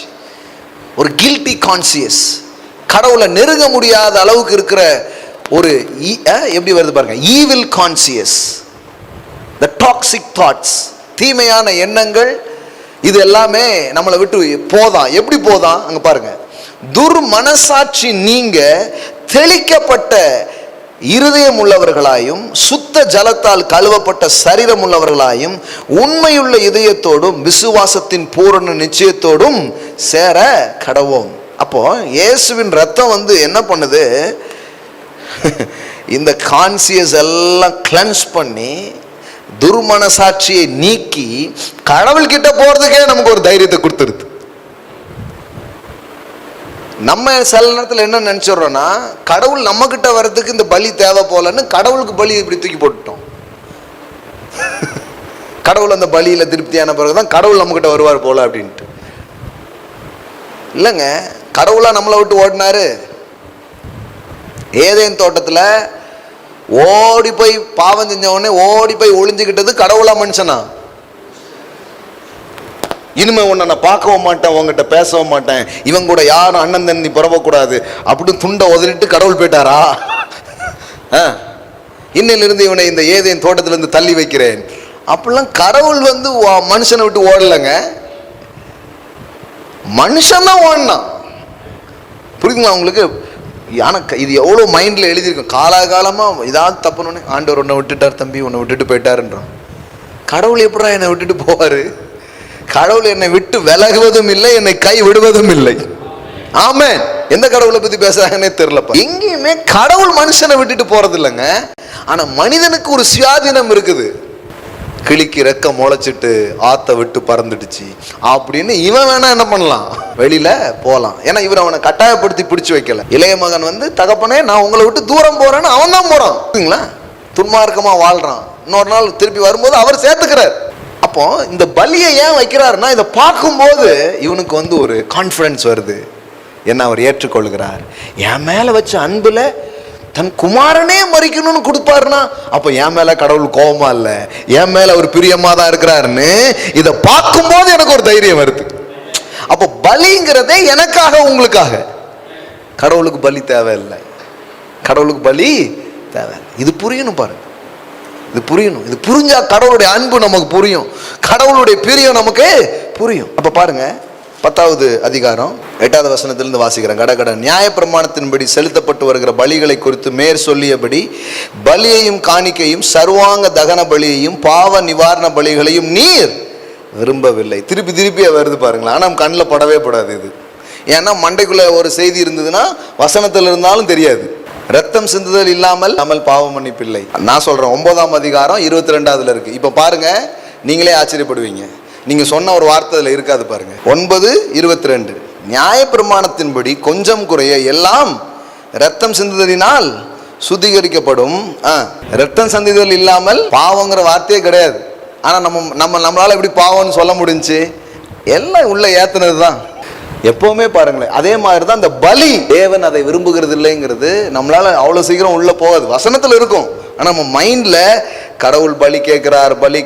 Speaker 1: ஒரு கில்ட்டி கான்சியஸ், கடவுளை நெருங்க முடியாத அளவுக்கு இருக்கிற ஒரு எப்படி வருது பாருங்க, ஈவில் கான்சியஸ், த டாக்ஸிக் தாட்ஸ், தீமையான எண்ணங்கள். இது எல்லாமே நம்மளை விட்டு போதான். எப்படி போதான் அங்க பாருங்க, துர்மனசாட்சி நீங்க தெளிக்கப்பட்ட இருதயம் உள்ளவர்களாயும் சுத்த ஜலத்தால் கழுவப்பட்ட சரீரம் உள்ளவர்களாயும் உண்மையுள்ள இதயத்தோடும் விசுவாசத்தின் பூரண நிச்சயத்தோடும் சேர கடவோம். அப்போ இயேசுவின் ரத்தம் என்ன பண்ணுது, இந்த கான்சியஸ் எல்லாம் கிளென்ஸ் பண்ணி துர்மனசாட்சியை நீக்கி கடவுள் கிட்ட போறதுக்கே நமக்கு ஒரு தைரியத்தை கொடுத்துருது. நம்ம சில நேரத்தில் என்ன நினைச்சிடறோம்னா, கடவுள் நம்ம கிட்ட வர்றதுக்கு இந்த பலி தேவை போலன்னு கடவுளுக்கு பலி இப்படி தூக்கி போட்டுட்டோம். கடவுள் அந்த பலியில திருப்தியான பிறகுதான் கடவுள் நம்ம கிட்ட வருவார் போல அப்படின்ட்டு. இல்லைங்க, கடவுளா நம்மளை விட்டு ஓடினாரு. ஏதேன் தோட்டத்துல ஓடி போய் பாவம் செஞ்ச உடனே ஓடி போய் ஒளிஞ்சுக்கிட்டது கடவுளா மனுஷனா? இனிமே உன்னை நான் பார்க்கவும் மாட்டேன், உங்ககிட்ட பேசவும் மாட்டேன், இவங்க கூட யாரும் அண்ணன் தண்ணி புறவக்கூடாது அப்படின்னு துண்டை உதறிட்டு கடவுள் போயிட்டாரா? இன்னிலிருந்து இவனை இந்த ஏதேன் தோட்டத்திலிருந்து தள்ளி வைக்கிறேன் அப்படிலாம் கடவுள் மனுஷனை விட்டு ஓடலைங்க, மனுஷன் தான் ஓடனான். புரியுதுங்களா உங்களுக்கு? ஆனால் இது எவ்வளோ மைண்டில் எழுதியிருக்கும். காலாகாலமாக ஏதாவது தப்புன்னு ஆண்டவர் உன்னை விட்டுட்டார் தம்பி, உன்னை விட்டுட்டு போயிட்டாருன்றான். கடவுள் எப்படா என்னை விட்டுட்டு போவார்? கடவுள் என்னை விட்டு விலகுவதும் இல்லை, என்னை கை விடுவதும் இல்லை. ஆமென். எந்த கடவுளை பற்றி பேசுறாங்கன்னே தெரியலப்பா. எங்கேயுமே கடவுள் மனுஷனை விட்டுட்டு போறது இல்லைங்க. ஆனால் மனிதனுக்கு ஒரு சுயாதீனம் இருக்குது. கிளிக்கு ரெக்க முளைச்சிட்டு ஆத்த விட்டு பறந்துடுச்சு அப்படின்னு இவன் வேணா என்ன பண்ணலாம், வெளியில போகலாம். ஏன்னா இவர் அவனை கட்டாயப்படுத்தி பிடிச்சு வைக்கல. இளைய மகன் தகப்பனே நான் உங்களை விட்டு தூரம் போறேன்னு அவன் தான் போறான். சரிங்களா? துன்மார்க்கமா வாழ்றான். இன்னொரு நாள் திருப்பி வரும்போது அவர் சேர்த்துக்கிறார். அப்போ இந்த பலியை ஏன் வைக்கிறாருன்னா, இதை பார்க்கும்போது இவனுக்கு ஒரு கான்ஃபிடன்ஸ் வருது. என்ன அவர் ஏற்றுக்கொள்கிறார். என் மேல வச்ச அன்புல தன் குமாரனே மறிக்கணும்னு கொடுப்பாருன்னா அப்ப என் மேல கடவுள் கோபமா இல்ல, என் மேல அவர் பிரியமா தான் இருக்கிறாருன்னு இதை பார்க்கும்போது எனக்கு ஒரு தைரியம் வருது. அப்போ பலிங்கிறதே எனக்காக உங்களுக்காக. கடவுளுக்கு பலி தேவையில்லை, கடவுளுக்கு பலி தேவை. இது புரியணும் பாருங்க, இது புரியணும். இது புரிஞ்சா கடவுளுடைய அன்பு நமக்கு புரியும், கடவுளுடைய பிரியம் நமக்கு புரியும். அப்ப பாருங்க 10வது அதிகாரம் 8வது வசனத்திலிருந்து வாசிக்கிறேன். கடகட நியாயப்பிரமாணத்தின்படி செலுத்தப்பட்டு வருகிற பலிகளை குறித்து மேற் சொல்லியபடி பலியையும் காணிக்கையும் சர்வாங்க தகன பலியையும் பாவ நிவாரண பலிகளையும் நீர் விரும்பவில்லை. திருப்பி திருப்பி வருது பாருங்களா. ஆனால் நம்ம கண்ணில் படவே படாது இது. ஏன்னா மண்டைக்குள்ள ஒரு செய்தி இருந்ததுன்னா வசனத்தில் இருந்தாலும் தெரியாது. ரத்தம் சிந்துதல் இல்லாமல் பாவ மன்னிப்பில்லை. நான் சொல்றேன் 9ஆம் அதிகாரம் 22வது இருக்கு. இப்ப பாருங்க, நீங்களே ஆச்சரியப்படுவீங்க. நீங்க சொன்ன ஒரு வார்த்தை அதுல இருக்காது பாருங்க. 9:22 நியாயப்பிரமாணத்தின்படி கொஞ்சம் குறைய எல்லாம் ரத்தம் சிந்துதலினால் சுத்திகரிக்கப்படும். ரத்தம் சிந்துதல் இல்லாமல் பாவங்கிற வார்த்தையே கிடையாது. ஆனா நம்மளால எப்படி பாவம்னு சொல்ல முடிஞ்சு? எல்லாம் உள்ள ஏத்துனது தான். எப்பவுமே பாருங்களேன், அதே மாதிரி தான் இந்த பலி. தேவன் அதை விரும்புகிறது இல்லைங்கிறது நம்மளால அவ்வளவு சீக்கிரம் உள்ள போகாது. வசனத்துல இருக்கும், ஆனா நம்ம மைண்ட்ல கடவுள் பலி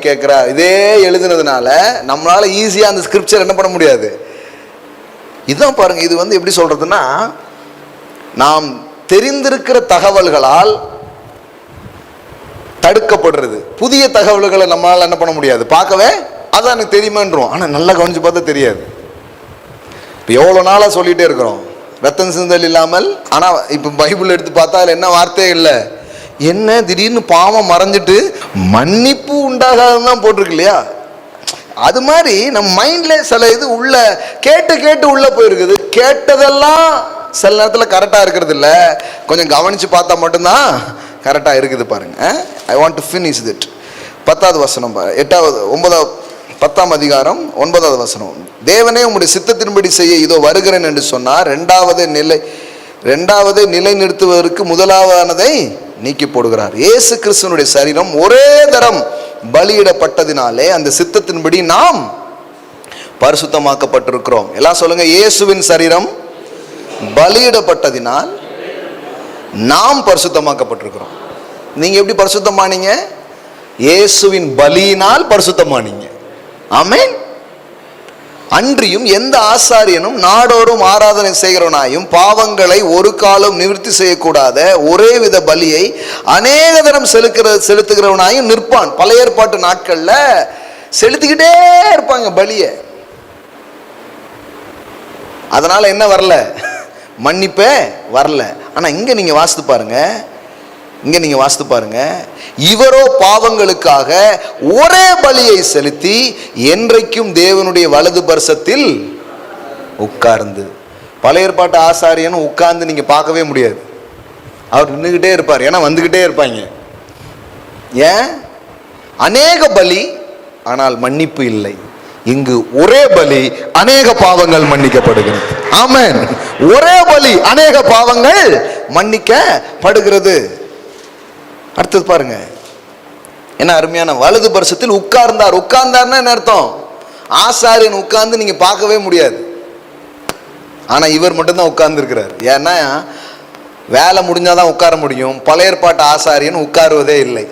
Speaker 1: கேட்கிறார் இதே எழுதுனதுனால நம்மளால ஈஸியா அந்த ஸ்கிரிப்சர் என்ன பண்ண முடியாது. இதுதான் பாருங்க, இது எப்படி சொல்றதுன்னா, நாம் தெரிந்திருக்கிற தகவல்களால் தடுக்கப்படுறது. புதிய தகவல்களை நம்மளால என்ன பண்ண முடியாது, பார்க்கவே அதான் எனக்கு தெரியுமான்றோம். ஆனா நல்லா கவனிச்சு பார்த்தா தெரியாது. எவ்வளவு நாளா சொல்லிட்டே இருக்கிறோம் ரத்தம் சிந்தல் இல்லாமல். ஆனா இப்ப பைபிள் எடுத்து பார்த்தா என்ன வார்த்தையே இல்லை. என்ன திடீர்னு பாவம் மறைஞ்சிட்டு மன்னிப்பு உண்டாகாதான் போட்டிருக்கு இல்லையா? அது மாதிரி நம்ம மைண்ட்ல சில இது உள்ள கேட்டு உள்ள போயிருக்குது. கேட்டதெல்லாம் சில நேரத்தில் கரெக்டா இருக்கிறது இல்லை, கொஞ்சம் கவனிச்சு பார்த்தா மட்டும்தான் கரெக்டா இருக்குது பாருங்க. ஐ வாண்ட் டு ஃபினிஷ் திட். 10வது வசனம் 9வது 10ஆம் அதிகாரம் 9வது வசனம். தேவனே உம்முடைய சித்தத்தின்படி செய்ய இதோ வருகிறேன் என்று சொன்னார். இரண்டாவது நிலை நிறுத்துவதற்கு முதலாவதை நீக்கி போடுகிறார். இயேசு கிறிஸ்துவனுடைய சரீரம் ஒரே தரம் பலியிடப்பட்டதினாலே அந்த சித்தத்தின்படி நாம் பரிசுத்தமாக்கப்பட்டிருக்கிறோம். எல்லாம் சொல்லுங்க, இயேசுவின் சரீரம் பலியிடப்பட்டதினால் நாம் பரிசுத்தமாக்கப்பட்டிருக்கிறோம். நீங்க எப்படி பரிசுத்தமானீங்க? இயேசுவின் பலியினால் பரிசுத்தமானீங்க. ஆமென். அன்றியும் எந்த ஆசாரியனும் நாடோறும் ஆராதனை செய்கிறவனாயும் பாவங்களை ஒரு காலம் நிவர்த்தி செய்யக்கூடாத ஒரே வித பலியை அநேக தரம் செலுத்துகிறவனாயும் நிற்பான். பழைய ஏற்பாட்டு நாட்கள்ல செலுத்திக்கிட்டே இருப்பாங்க பலியை. அதனால என்ன வரல? மன்னிப்பே வரல. ஆனா இங்க நீங்க வாசித்து பாருங்க, இவரோ பாவங்களுக்காக ஒரே பலியை செலுத்தி என்றைக்கும் தேவனுடைய வலது பரிசத்தில் உட்கார்ந்து. பழைய ஏற்பாட்டு ஆசாரியன் உட்கார்ந்து நீங்க பார்க்கவே முடியாது. அவர் நின்றுகிட்டே இருப்பார். ஏன்னா வந்துகிட்டே இருப்பாங்க. ஏன்? அநேக பலி, ஆனால் மன்னிப்பு இல்லை. இங்கு ஒரே பலி, அநேக பாவங்கள் மன்னிக்கப்படுகிறது. ஆமென். ஒரே பலி, அநேக பாவங்கள் மன்னிக்கப்படுகிறது. அடுத்தது பாருங்க, என்ன அருமையான வலது பரிசத்தில் உட்கார்ந்தார். உட்கார்ந்தார்னா என்ன அர்த்தம்? ஆசாரியன் உட்கார்ந்து நீங்க பார்க்கவே முடியாது. ஆனா இவர் மட்டும்தான் உட்கார்ந்து இருக்கிறார். ஏன்னா வேலை முடிஞ்சாதான் உட்கார முடியும். பழைய ஏற்பாட்டு ஆசாரியன் உட்காருவதே இல்லை,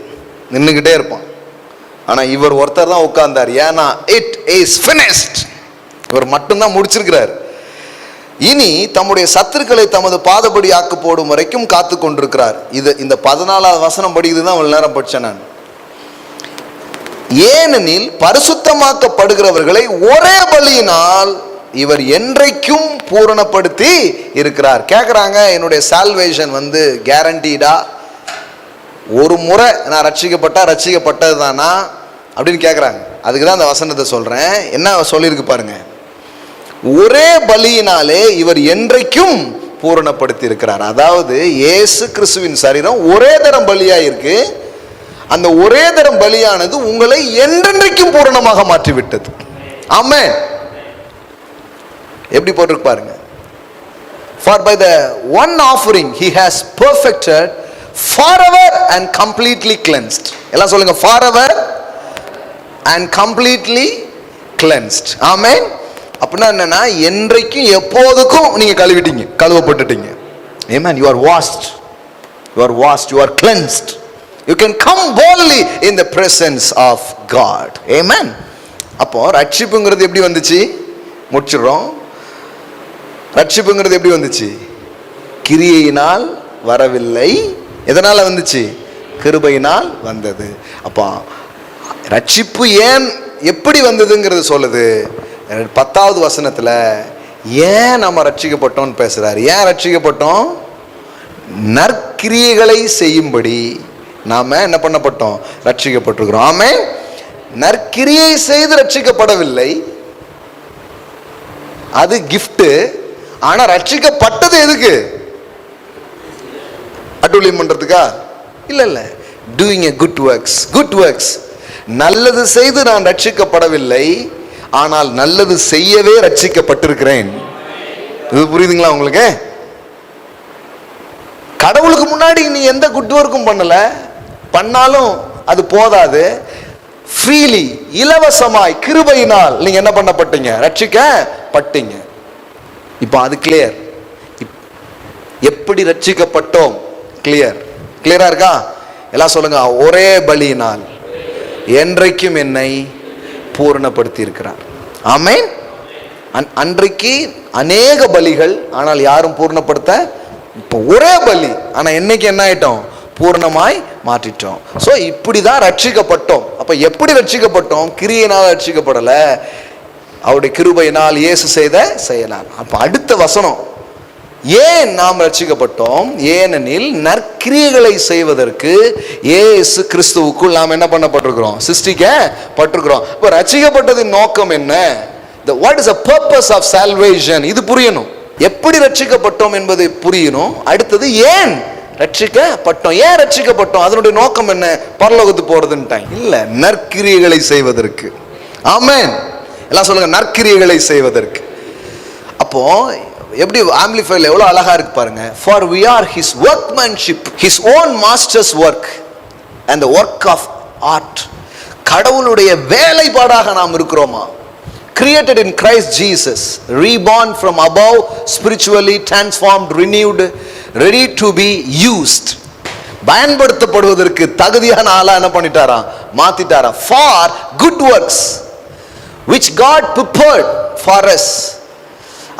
Speaker 1: நின்றுகிட்டே இருப்பான். ஆனா இவர் ஒருத்தர் தான் உட்கார்ந்தார். ஏன்னா இட் இஸ் ஃபினிஷ்ட். இவர் மட்டும்தான் முடிச்சிருக்கிறார். இனி தம்முடைய சத்துருக்களை தமது பாதபடி ஆக்கு போடும் வரைக்கும் காத்து கொண்டிருக்கிறார். இந்த 14வது வசனம் படிக்குதுதான் இவ்வளவு நேரம் படிச்சேன் நான். ஏனெனில் பரிசுத்தமாக்கப்படுகிறவர்களை ஒரே பலியினால் இவர் என்றைக்கும் பூரணப்படுத்தி இருக்கிறார். கேட்குறாங்க, என்னுடைய சால்வேஷன் கேரண்டீடா? ஒரு முறை நான் ரட்சிக்கப்பட்டது தானா அப்படின்னு கேட்குறாங்க. அதுக்கு தான் அந்த வசனத்தை சொல்றேன். என்ன சொல்லியிருக்கு பாருங்க, ஒரே பலியினாலே இவர் என்றைக்கும் பூரணப்படுத்தி இருக்கிறார். அதாவது இயேசு கிறிஸ்துவின் சரீரம் ஒரே தரம் பலியாயிருக்கு. அந்த ஒரே தரம் பலியானது உங்களை என்றென்றைக்கும் பூரணமாக மாற்றிவிட்டது. ஆமென். எப்படி போட்டிருக்கு பாருங்க, for by the one offering he has perfected forever and completely cleansed. எல்லாம் சொல்லுங்க, forever and completely cleansed. ஆமென். அப்படின்னா என்னன்னா, என்றைக்கும் எப்போதுக்கும் நீங்க கழுவப்பட்டுட்டீங்க. Amen. You are washed, you are cleansed. You can come boldly in the presence of God. Amen. அப்போ ரட்சிப்புங்கிறது எப்படி வந்துச்சு? முடிச்சிடுறோம். ரட்சிப்புங்கிறது எப்படி வந்துச்சு? கிரியையினால் வரவில்லை. எதனால வந்துச்சு? கிருபையினால் வந்தது. அப்போ ரட்சிப்பு ஏன் எப்படி வந்ததுங்கிறது சொல்லுது 10வது வசனத்துல. ஏன் நம்ம ரட்சிக்கப்பட்டோம்னு பேசுறாரு. ஏன் ரட்சிக்கப்பட்டோம்? நற்கிரியைகளை செய்யும்படி நாம என்ன பண்ணப்பட்டோம்? ரட்சிக்கப்பட்டிருக்கிறோம். ஆமென். நற்கிரியை செய்து ரட்சிக்கப்படவில்லை, அது கிஃப்ட். ஆனா ரட்சிக்கப்பட்டது எதுக்கு? அட்டூழியம் பண்றதுக்கா? இல்ல. Doing a good works. நல்லது செய்து நான் ரட்சிக்கப்படவில்லை, ஆனால் நல்லது செய்யவே ரட்சிக்கப்பட்டிருக்கிறேன். இது புரியுதுங்களா உங்களுக்கு? கடவுளுக்கு முன்னாடி நீ எந்த குட் ஒர்க்கும் பண்ணாலும் அது போதாது. ஃப்ரீலி, இலவசமாய், கிருபையினால் நீங்க என்ன பண்ணப்பட்டீங்க? ரட்சிக்கப்பட்டீங்க. இப்போ அது கிளியர். எப்படி ரட்சிக்கப்பட்டோம்? கிளியரா இருக்கா? எல்லாம் சொல்லுங்க, ஒரே பலியினால் என்றைக்கும் என்னை பூரணப்படுத்தி இருக்கிறார். ஆமென். அன்றைக்கு அநேக பலிகள், ஆனால் யாரும் பூர்ணப்படுத்த. இப்போ ஒரே பலி, ஆனா என்னைக்கு என்ன ஆயிட்டோம்? பூர்ணமாய் மாற்றிட்டோம். சோ இப்படிதான் ரட்சிக்கப்பட்டோம். அப்ப எப்படி ரட்சிக்கப்பட்டோம்? கிரியையினால் ரட்சிக்கப்படல, அவருடைய கிருபையினால், இயேசு செய்த செயலால். அப்ப அடுத்த வசனம், ஏன் நாம் ரட்சிக்கப்பட்டோம்? ஏனெனில் நற்கிரியைகளை செய்வதற்கு இயேசு கிறிஸ்துவுக்குள் நாம் என்ன பண்ணப்பட்டிருக்கிறோம்? சிருஷ்டிக்கப்பட்டிருக்கிறோம். இப்ப ரட்சிக்கப்பட்டதின் நோக்கம் என்ன? What is the purpose of salvation? இது புரியணும். எப்படி ரட்சிக்கப்பட்டோம் என்பதை புரியணும். அடுத்தது ஏன் ரட்சிக்கப்பட்டோம்? ஏன் ரட்சிக்கப்பட்டோம்? அதனுடைய நோக்கம் என்ன? பரலோகத்துக்கு போறதுன்னு இல்ல, நற்கிரியைகளை செய்வதற்கு. ஆமென். எல்லாம் சொல்லுங்க, நற்கிரியைகளை செய்வதற்கு. அப்போ எப்படி ஆம்பிளிஃபைல எவ்வளவு அழகா இருக்கு பாருங்க. For we are his workmanship, his own master's work and the work of art. கடவுளுடைய வேலைப்பாடாக நாம் இருக்கிறோமா? Created in Christ Jesus, reborn from above, spiritually transformed, renewed, ready to be used. பயன்படுத்தப்படுவதற்கு தகுதியான ஆளா என்ன பண்ணிட்டாராம்? மாத்திட்டாராம். For good works which God prepared for us.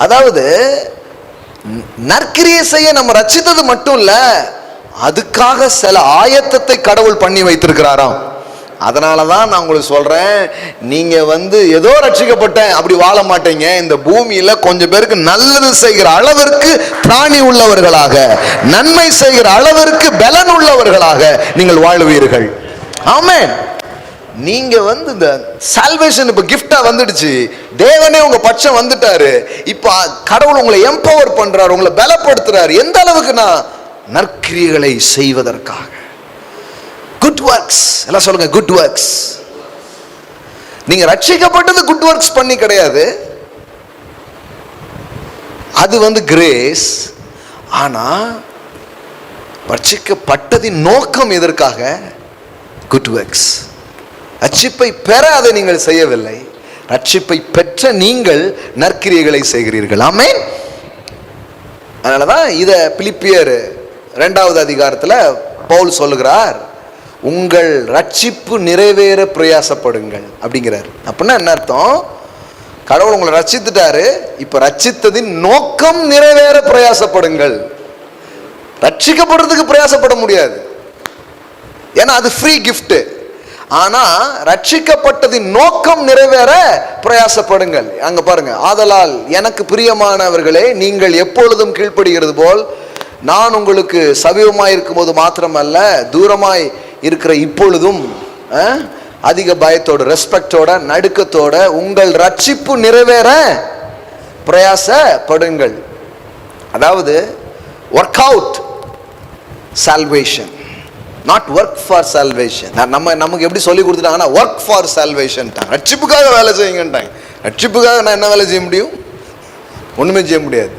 Speaker 1: அதாவது நற்கிரியை செய்ய நம்ம ரட்சித்தது மட்டும் இல்ல, அதுக்காக சில ஆயத்தத்தை கடவுள் பண்ணி வைத்திருக்கிறாராம். அதனாலதான் நான் உங்களுக்கு சொல்றேன், நீங்க ஏதோ ரட்சிக்கப்பட்டேன் அப்படி வாழ மாட்டீங்க. இந்த பூமியில கொஞ்சம் பேருக்கு நல்லது செய்கிற அளவிற்கு திராணி உள்ளவர்களாக, நன்மை செய்கிற அளவிற்கு பலன் உள்ளவர்களாக நீங்கள் வாழ்வீர்கள். ஆமென். நீங்க இந்த சால்வேஷன் இப்ப கிஃப்டா வந்துடுச்சு. தேவனே உங்க பட்சம் வந்துட்டாரு. இப்ப கடவுள் உங்களை எம்பவர் பண்றாரு, உங்களை பலப்படுத்துறாரு. எந்த அளவுக்குன்னா நற்கிரியைகளை செய்வதற்காக. Good works. எல்லாம் சொல்லுங்க, குட் ஒர்க்ஸ். நீங்க ரட்சிக்கப்பட்டது குட் ஒர்க்ஸ் பண்ணி கிடையாது, அது கிரேஸ். ஆனா ரட்சிக்கப்பட்டதின் நோக்கம் எதற்காக? Good works. ரட்சிப்பை பெற அதை நீங்கள் செய்யவில்லை, ரட்சிப்பை பெற்ற நீங்கள் நற்கிரியைகளை செய்கிறீர்கள். ஆமென். அதனாலதான் இத பிலிப்பியர் 2வது அதிகாரத்துல பவுல் சொல்லுகிறார், உங்கள் ரட்சிப்பு நிறைவேற பிரயாசப்படுங்கள் அப்படிங்கிறார். அப்படின்னா என்ன அர்த்தம்? கடவுள் உங்களை ரட்சித்துட்டாரு, இப்ப ரட்சித்ததின் நோக்கம் நிறைவேற பிரயாசப்படுங்கள். ரட்சிக்கப்படுறதுக்கு பிரயாசப்பட முடியாது, ஏன்னா அது ஃப்ரீ கிஃப்ட். ஆனா ரட்சிக்கப்பட்டதின் நோக்கம் நிறைவேற பிரயாசப்படுங்கள். அங்க பாருங்க, ஆதலால் எனக்கு பிரியமானவர்களே, நீங்கள் எப்பொழுதும் கீழ்ப்படுகிறது போல் நான் உங்களுக்கு சமீபமாய் இருக்கும் போது மாத்திரமல்ல, தூரமாய் இருக்கிற இப்பொழுதும் அதிக பயத்தோட, ரெஸ்பெக்டோட, நடுக்கத்தோட உங்கள் ரட்சிப்பு நிறைவேற பிரயாசப்படுங்கள். அதாவது work out salvation, not work for salvation. நமக்கு எப்படி சொல்லி கொடுத்துட்டாங்கன்னா ஒர்க் ஃபார் சால்வேஷன், ரட்சிப்புக்காக வேலை செய்யுங்கன்ட்டாங்க. ரட்சிப்புக்காக நான் என்ன வேலை செய்ய முடியும்? ஒண்ணுமே செய்ய முடியாது.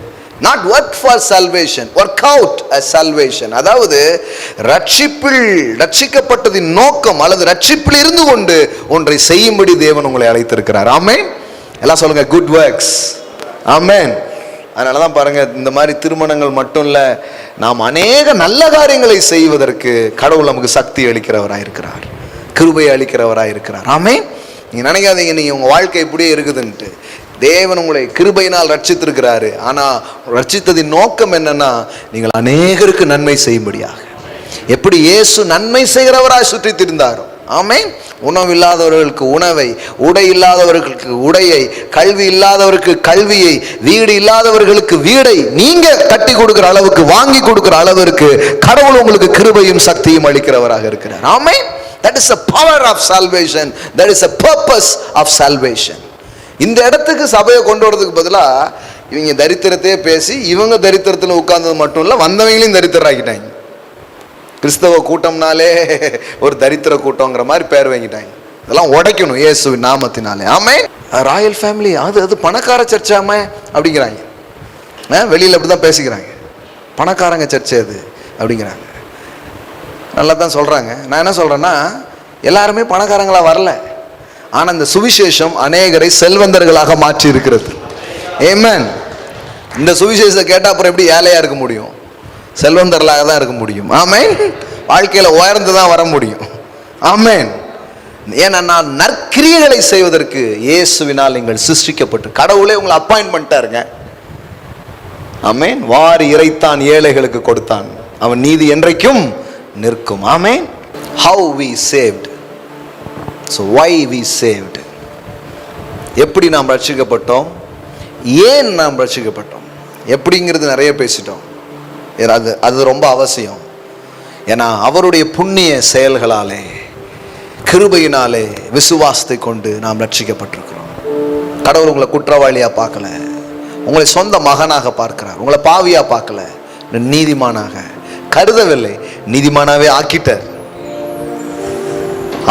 Speaker 1: Not work for salvation, work out salvation. அதாவது ரட்சிக்கப்பட்டதின் நோக்கம் அல்லது ரட்சிப்பில் இருந்து கொண்டு ஒன்றை செய்யும்படி தேவன் உங்களை அழைத்திருக்கிறார். ஆமென். எல்லாம் சொல்லுங்க, குட் ஒர்க்ஸ். ஆமென். அதனாலதான் பாருங்க, இந்த மாதிரி திருமணங்கள் மட்டும் இல்ல, நாம் அநேக நல்ல காரியங்களை செய்வதற்கு கடவுள் நமக்கு சக்தி அளிக்கிறவராயிருக்கிறார், கிருபை அளிக்கிறவராயிருக்கிறார். ஆமென். நீங்க நினைக்காதீங்க நீங்க உங்க வாழ்க்கை இப்படியே இருக்குதுன்ட்டு. தேவன் உங்களை கிருபையினால் ரட்சித்திருக்கிறாரு. ஆனா ரட்சித்ததின் நோக்கம் என்னன்னா, நீங்கள் அநேகருக்கு நன்மை செய்யும்படியாக. எப்படி இயேசு நன்மை செய்கிறவராய் சுற்றி திரிந்தாரோ, ஆமென், உணவு இல்லாதவர்களுக்கு உணவை, உடை இல்லாதவர்களுக்கு உடையை, கல்வி இல்லாதவருக்கு கல்வியை, வீடு இல்லாதவர்களுக்கு வீடை நீங்க கட்டி கொடுக்கிற அளவுக்கு, வாங்கி கொடுக்கிற அளவிற்கு கடவுள் உங்களுக்கு கிருபையும் சக்தியும் அளிக்கிறவராக இருக்கிறார். ஆமென். That is the power of salvation. That is the purpose of salvation. இந்த இடத்துக்கு சபையை கொண்டு வரதுக்கு பதிலா இவங்க தரித்திரத்தையே பேசி, இவங்க தரித்திரத்தில் உட்கார்ந்தது மட்டும் இல்ல, வந்தவங்களையும் தரித்திராக்கிட்டாங்க. கிறிஸ்தவ கூட்டம்னாலே ஒரு தரித்திர கூட்டங்கிற மாதிரி பேர் வாங்கிட்டாங்க. இதெல்லாம் உடைக்கணும் இயேசுவின் நாமத்தினாலே. ஆமென். ராயல் ஃபேமிலி, அது பணக்கார சர்ச்சாமே அப்படிங்கிறாங்க. வெளியில அப்படிதான் பேசிக்கிறாங்க, பணக்காரங்க சர்ச்சை அது அப்படிங்கிறாங்க. நல்லா தான் சொல்றாங்க. நான் என்ன சொல்றேன்னா, எல்லாருமே பணக்காரங்களா வரல, ஆனா இந்த சுவிசேஷம் அநேகரை செல்வந்தர்களாக மாற்றி இருக்கிறது. ஆமென். இந்த சுவிசேஷத்தை கேட்டா அப்புறம் எப்படி ஏழையா இருக்க முடியும்? செல்வந்தர்களாக தான் இருக்க முடியும். ஆமென். வாழ்க்கையில உயர்ந்து தான் வர முடியும். ஆமென். ஏன்னா நான் நற்கிரியைகளை செய்வதற்கு இயேசுவினால் நீங்கள் சிருஷ்டிக்கப்பட்டு, கடவுளே உங்களை அப்பாயின்ட் பண்ணிட்டாருங்க. ஆமென். வாரி இறைத்தான், ஏழைகளுக்கு கொடுத்தான், அவன் நீதி என்றைக்கும் நிற்கும். ஆமென். How we saved. So why we saved? எப்படி நாம் ரட்சிக்கப்பட்டோம், ஏன் நாம் ரட்சிக்கப்பட்டோம் எப்படிங்கிறது நிறைய பேசிட்டோம். அது ரொம்ப அவசியம். ஏன்னா அவருடைய புண்ணிய செயல்களாலே, கிருபையினாலே, விசுவாசத்தை கொண்டு நாம் ரட்சிக்கப்பட்டிருக்கிறோம். கடவுள் உங்களை குற்றவாளியா பார்க்கல, உங்களை சொந்த மகனாக பார்க்கிறார். உங்களை பாவியா பார்க்கல, நீதிமானாக கருதவில்லை, நீதிமானாவே ஆக்கிட்டார்.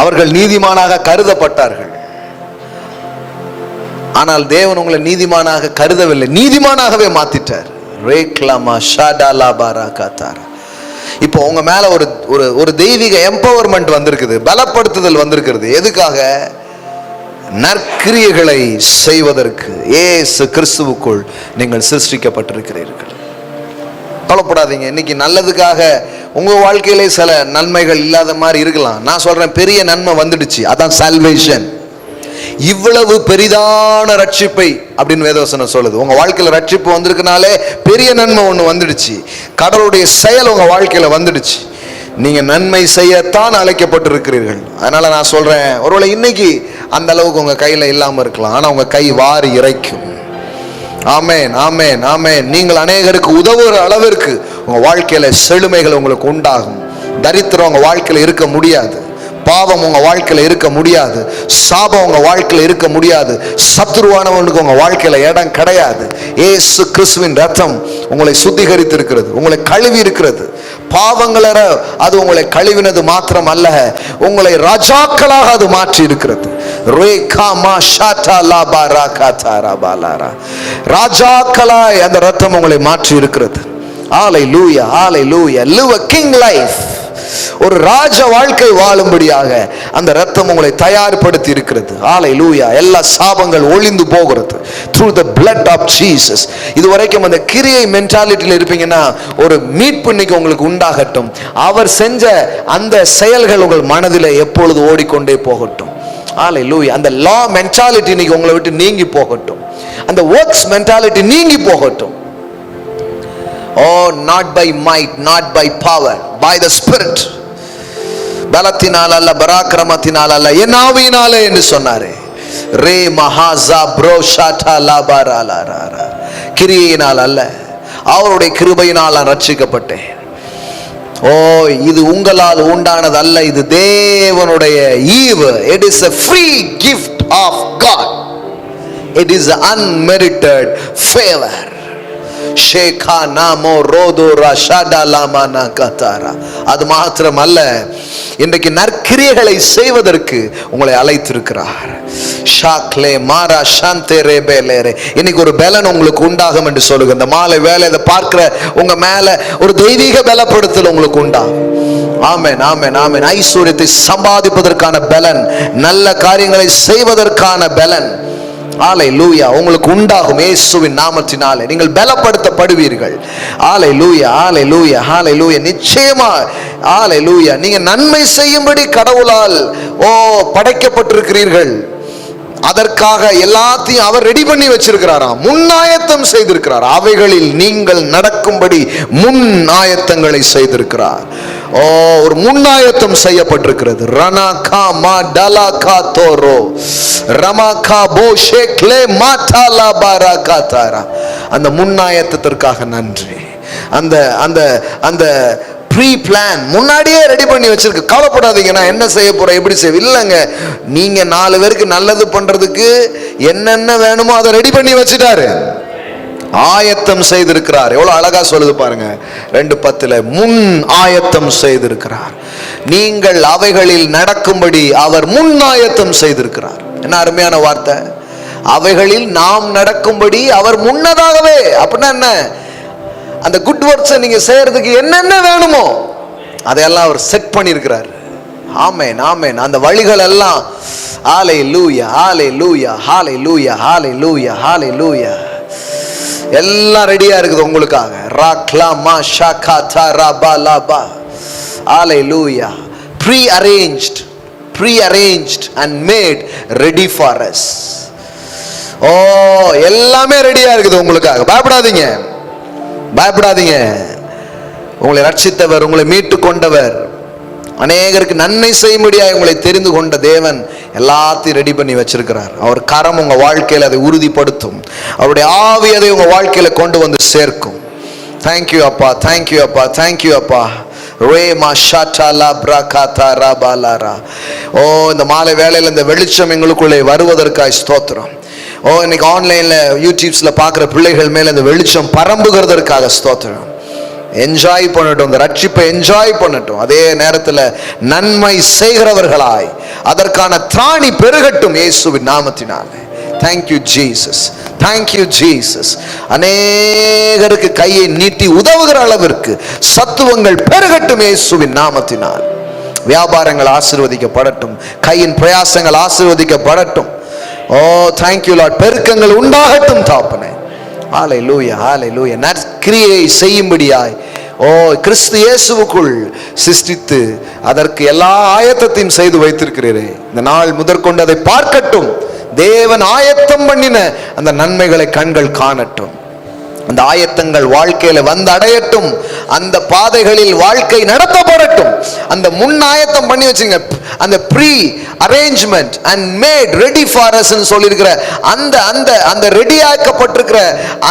Speaker 1: அவர்கள் நீதிமானாக கருதப்பட்டார்கள். ஆனால் தேவன் உங்களை நீதிமானாக கருதவில்லை, நீதிமானாகவே மாத்திட்டார். ரேக்லாமா ஷாடாலா பாராகாத்தாரா. இப்போ உங்க மேல ஒரு தெய்வீக எம்பவர்மெண்ட் வந்திருக்குது, பலப்படுத்துதல் வந்திருக்கிறது. எதுக்காக? நற்கிரியைகளை செய்வதற்கு. இயேசு கிறிஸ்துவுக்குள் நீங்கள் சிருஷ்டிக்கப்பட்டிருக்கிறீர்கள். கவலைப்படாதீங்க. இன்னைக்கு நல்லதுக்காக உங்க வாழ்க்கையிலே சில நன்மைகள் இல்லாத மாதிரி இருக்கலாம். நான் சொல்றேன், பெரிய நன்மை வந்துடுச்சு. அதான் சால்வேஷன். இவ்வளவு பெரிதான ரட்சிப்பை அப்படின்னு வேதவசனம் சொல்லுது. உங்க வாழ்க்கையில ரட்சிப்பு வந்திருக்கனாலே பெரிய நன்மை ஒண்ணு வந்துடுச்சு. கடவுளுடைய செயல் உங்க வாழ்க்கையில வந்துடுச்சு. நீங்க நன்மை செய்யத்தான் அழைக்கப்பட்டிருக்கிறீர்கள். அதனால நான் சொல்றேன், ஒருவேளை இன்னைக்கு அந்த அளவுக்கு உங்க கையில இல்லாம இருக்கலாம், ஆனா உங்க கை வாரி இறைக்கும். ஆமேன், ஆமேன், ஆமேன். நீங்கள் அநேகருக்கு உதவுற அளவிற்கு உங்க வாழ்க்கையில செழுமைகள் உங்களுக்கு உண்டாகும். தரித்திரம் உங்க வாழ்க்கையில இருக்க முடியாது. பாவம் உங்க வாழ்க்கையில இருக்க முடியாது. சாபம் உங்க வாழ்க்கையில இருக்க முடியாது. சத்துருவானவனுக்கு உங்க வாழ்க்கையில இடம் கிடையாது. இயேசு கிறிஸ்துவின் ரத்தம் உங்களை சுத்திகரித்து இருக்கிறது, உங்களை கழுவி இருக்கிறது. பாவங்கள அது உங்களை கழுவினது மாத்திரம் அல்ல, உங்களை ராஜாக்களாக அது மாற்றி இருக்கிறது. ராஜாக்களாய் அந்த ரத்தம் உங்களை மாற்றி இருக்கிறது. ஹல்லேலூயா, ஹல்லேலூயா. Live a king life. ஒரு ராஜ வாழ்க்கை வாழும்படியாக அந்த ரத்தம் உங்களை தயார்படுத்தி இருக்கிறது. ஹல்லேலூயா. எல்லா சாபங்கள் ஒளிந்து போகிறது through the blood of Jesus. இதுவரைக்கும் அந்த கிரியை மென்டாலிட்டியில் இருப்பீங்கன்னா ஒரு மீட்பு இன்னைக்கு உங்களுக்கு உண்டாகட்டும். அவர் செஞ்ச அந்த செயல்கள் உங்கள் மனதில் எப்பொழுது ஓடிக்கொண்டே போகட்டும். ஹல்லேலூயா. அந்த லா மென்டாலிட்டி இன்னைக்கு உங்களை விட்டு நீங்கி போகட்டும். அந்த ஒர்க்ஸ் மென்டாலிட்டி நீங்கி போகட்டும். Oh, not by might, not by power, by the Spirit. பலத்தினால் அல்ல, பராக்கிரமத்தினால் அல்ல, என் ஆவியினாலே என்று சொன்னாரே. ரே மஹாசா ப்ரோஷாட்டா லாபாராலாரா. கிரியையினால் அல்ல, அவருடைய கிருபையினால் நான் ரட்சிக்கப்பட்டேன். ஓ, இது உங்களால் உண்டானது அல்ல, இது தேவனுடைய ஈவு. It is a free gift of God. It is an unmerited favor. ஷேகா நாமோ ரோதோ ரஷாடா லாமானா கதாரா. அது மாத்திரம் அல்ல, இன்றைக்கு நற்கிரியைகளை செய்வதற்கு உங்களை அழைத்திருக்கிறார். ஷாக்லே மாரா சாந்தே ரேபேலேரே. இன்னைக்கு ஒரு பலன் உங்களுக்கு உண்டாகும் என்று சொல்லுங்க. இந்த மாலை வேலை இதை பார்க்கிற உங்க மேல ஒரு தெய்வீக பலப்படுத்தல் உங்களுக்கு உண்டாகும். ஆமென், ஆமென், ஆமென். ஐஸ்வர்யத்தை சம்பாதிப்பதற்கான பலன், நல்ல காரியங்களை செய்வதற்கான பலன், ஹல்லேலூயா, உங்களுக்கு உண்டாகும். இயேசுவின் நாமத்தினாலே நீங்கள் பலப்படுத்தப்படுவீர்கள். ஹல்லேலூயா, ஹல்லேலூயா, ஹல்லேலூயா. நிச்சயமா ஹல்லேலூயா. நீங்க நன்மை செய்யும்படி கடவுளால் படைக்கப்பட்டிருக்கிறீர்கள். அதற்காக எல்லாத்தையும் அவர் ரெடி பண்ணி வச்சிருக்கிறாராம், முன்னாயத்தம் செய்திருக்கிறார். அவைகளில் நீங்கள் நடக்கும்படி முன் ஆயத்தங்களை செய்திருக்கிறார். ஒரு முன்னாயத்தம் செய்யப்பட்டிருக்கிறது. ரனாகா மா டலாகா தோரோ ரமாகா போஷேக்லே மாட்டாலா பாராகாதாரா. அந்த முன்னாயத்தத்திற்காக நன்றி. அந்த அந்த அந்த ப்ரீ பிளான் முன்னாடியே ரெடி பண்ணி வச்சிருக்கு. கவலைப்படாதீங்க, நான் என்ன செய்ய போறேன், எப்படி செய்ய இல்லைங்க. நீங்க 4 பேருக்கு நல்லது பண்றதுக்கு என்னென்ன வேணுமோ அதை ரெடி பண்ணி வச்சுட்டாரு, ஆயத்தம் செய்திருக்கிறார். எவ்வளவு அழகா சொல்லுது பாருங்க 2:10. முன் ஆயத்தம் செய்திருக்கிறார். நீங்கள் அவைகளில் நடக்கும்படி அவர் முன் ஆயத்தம் செய்திருக்கிறார். என்ன அருமையான வார்த்தை. அவைகளில் நாம் நடக்கும்படி அவர் முன்னதாகவே. அப்படின்னா என்ன? அந்த குட் ஒர்க்ஸ் நீங்க செய்யறதுக்கு என்னென்ன வேணுமோ அதையெல்லாம் அவர் செட் பண்ணியிருக்கிறார். ஆமென், ஆமென். அந்த வழிகள் எல்லாம் ஹல்லேலூயா, ஹல்லேலூயா, ஹல்லேலூயா, ஹல்லேலூயா, ஹல்லேலூயா. எல்லாம் ரெடியா இருக்குது உங்களுக்காக. ராக்லாமா ஷாகாதா ரபாலாபா. ஹல்லேலூயா. pre-arranged and made ready for us. எல்லாமே ரெடியா இருக்குது உங்களுக்காக. பயப்படாதீங்க, பயப்படாதீங்க. உங்களை ரட்சித்தவர், உங்களை மீட்டு கொண்டவர், அநேகருக்கு நன்மை செய்யும்படியாக உங்களை தெரிந்து கொண்ட தேவன் எல்லாத்தையும் ரெடி பண்ணி வச்சிருக்கிறார். அவர் கரம் உங்க வாழ்க்கையில் அதை உறுதிப்படுத்தும். அவருடைய ஆவி அதை உங்க வாழ்க்கையில கொண்டு வந்து சேர்க்கும். தேங்க்யூ அப்பா, தேங்க்யூ அப்பா, தேங்க்யூ அப்பா. இந்த மாலை வேளையில் இந்த வெளிச்சம் எங்களுக்குள்ளே வருவதற்காய் ஸ்தோத்திரம். இன்னைக்கு ஆன்லைன்ல யூடியூப்ஸ்ல பார்க்குற பிள்ளைகள் மேல இந்த வெளிச்சம் பரம்புகிறதற்காக ஸ்தோத்திரம். என்ஜாய் பண்ணட்டும், இந்த ரட்சிப்பை என்ஜாய் பண்ணட்டும். அதே நேரத்தில் நன்மை செய்கிறவர்களாய் அதற்கான திராணி பெருகட்டும் இயேசுவின் நாமத்தினாலே. Thank you Jesus, thank you Jesus. அநேகருக்கு கையை நீட்டி உதவுகிற அளவிற்கு சத்துவங்கள் பெருகட்டும் இயேசுவின் நாமத்தினால். வியாபாரங்கள் ஆசீர்வதிக்கப்படட்டும், கையின் பிரயாசங்கள் ஆசீர்வதிக்கப்படட்டும். ஓ தேங்க்யூ லார்ட். பெருக்கங்கள் உண்டாகட்டும் தாப்பனே. ஹல்லேலூயா, ஹல்லேலூயா. நற்கிரியை செய்யும்படியாய் கிறிஸ்து இயேசுவுக்குள் சிருஷ்டித்து அதற்கு எல்லா ஆயத்தத்தையும் செய்து வைத்திருக்கிறீரே, இந்த நாள் முதற்கொண்டு அதை பார்க்கட்டும். தேவன் ஆயத்தம் பண்ணின அந்த நன்மைகளை கண்கள் காணட்டும். அந்த ஆயத்தங்கள் வாழ்க்கையில வந்து அடையட்டும். அந்த பாதைகளில் வாழ்க்கை நடத்தப்படட்டும். அந்த முன் ஆயத்தம் பண்ணி வச்சுங்க, அந்த pre arrangement and made ready for us சொல்லியிருக்கிற அந்த அந்த அந்த ரெடி ஆக்கப்பட்டிருக்கிற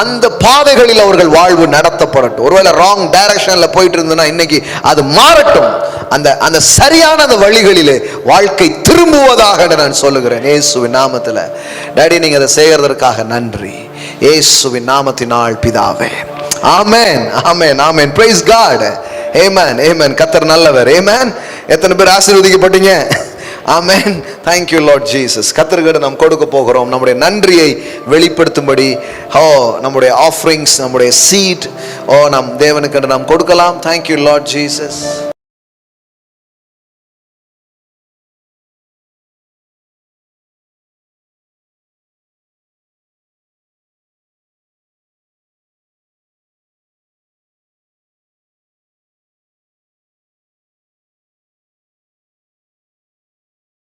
Speaker 1: அந்த பாதைகளில் அவர்கள் வாழ்வு நடத்தப்படட்டும். ஒருவேளை ராங் டைரக்ஷன்ல போயிட்டு இருந்ததுன்னா இன்னைக்கு அது மாறட்டும். அந்த அந்த சரியான அந்த வழிகளிலே வாழ்க்கை திரும்புவதாக நான் சொல்லுகிறேன் இயேசுவின் நாமத்தில். டாடி, நீங்க அதை செய்யறதற்காக நன்றி இயேசுவின் நாமத்தினால் பிதாவே. Amen, amen, amen. Praise God. Amen, amen. கர்த்தர் நல்லவர். ஆமென். எத்தனை பேர் ஆசீர்வதிக்கப்பட்டீங்க? ஆமென். Thank you Lord Jesus. கர்த்தருக்கு நாம் கொடுக்க போகிறோம் நம்முடைய நன்றியை வெளிப்படுத்தும்படி. நம்முடைய ஆஃபரிங்ஸ், நம்முடைய சீட் நாம் தேவனுக்கு நாம் கொடுக்கலாம். Thank you Lord Jesus.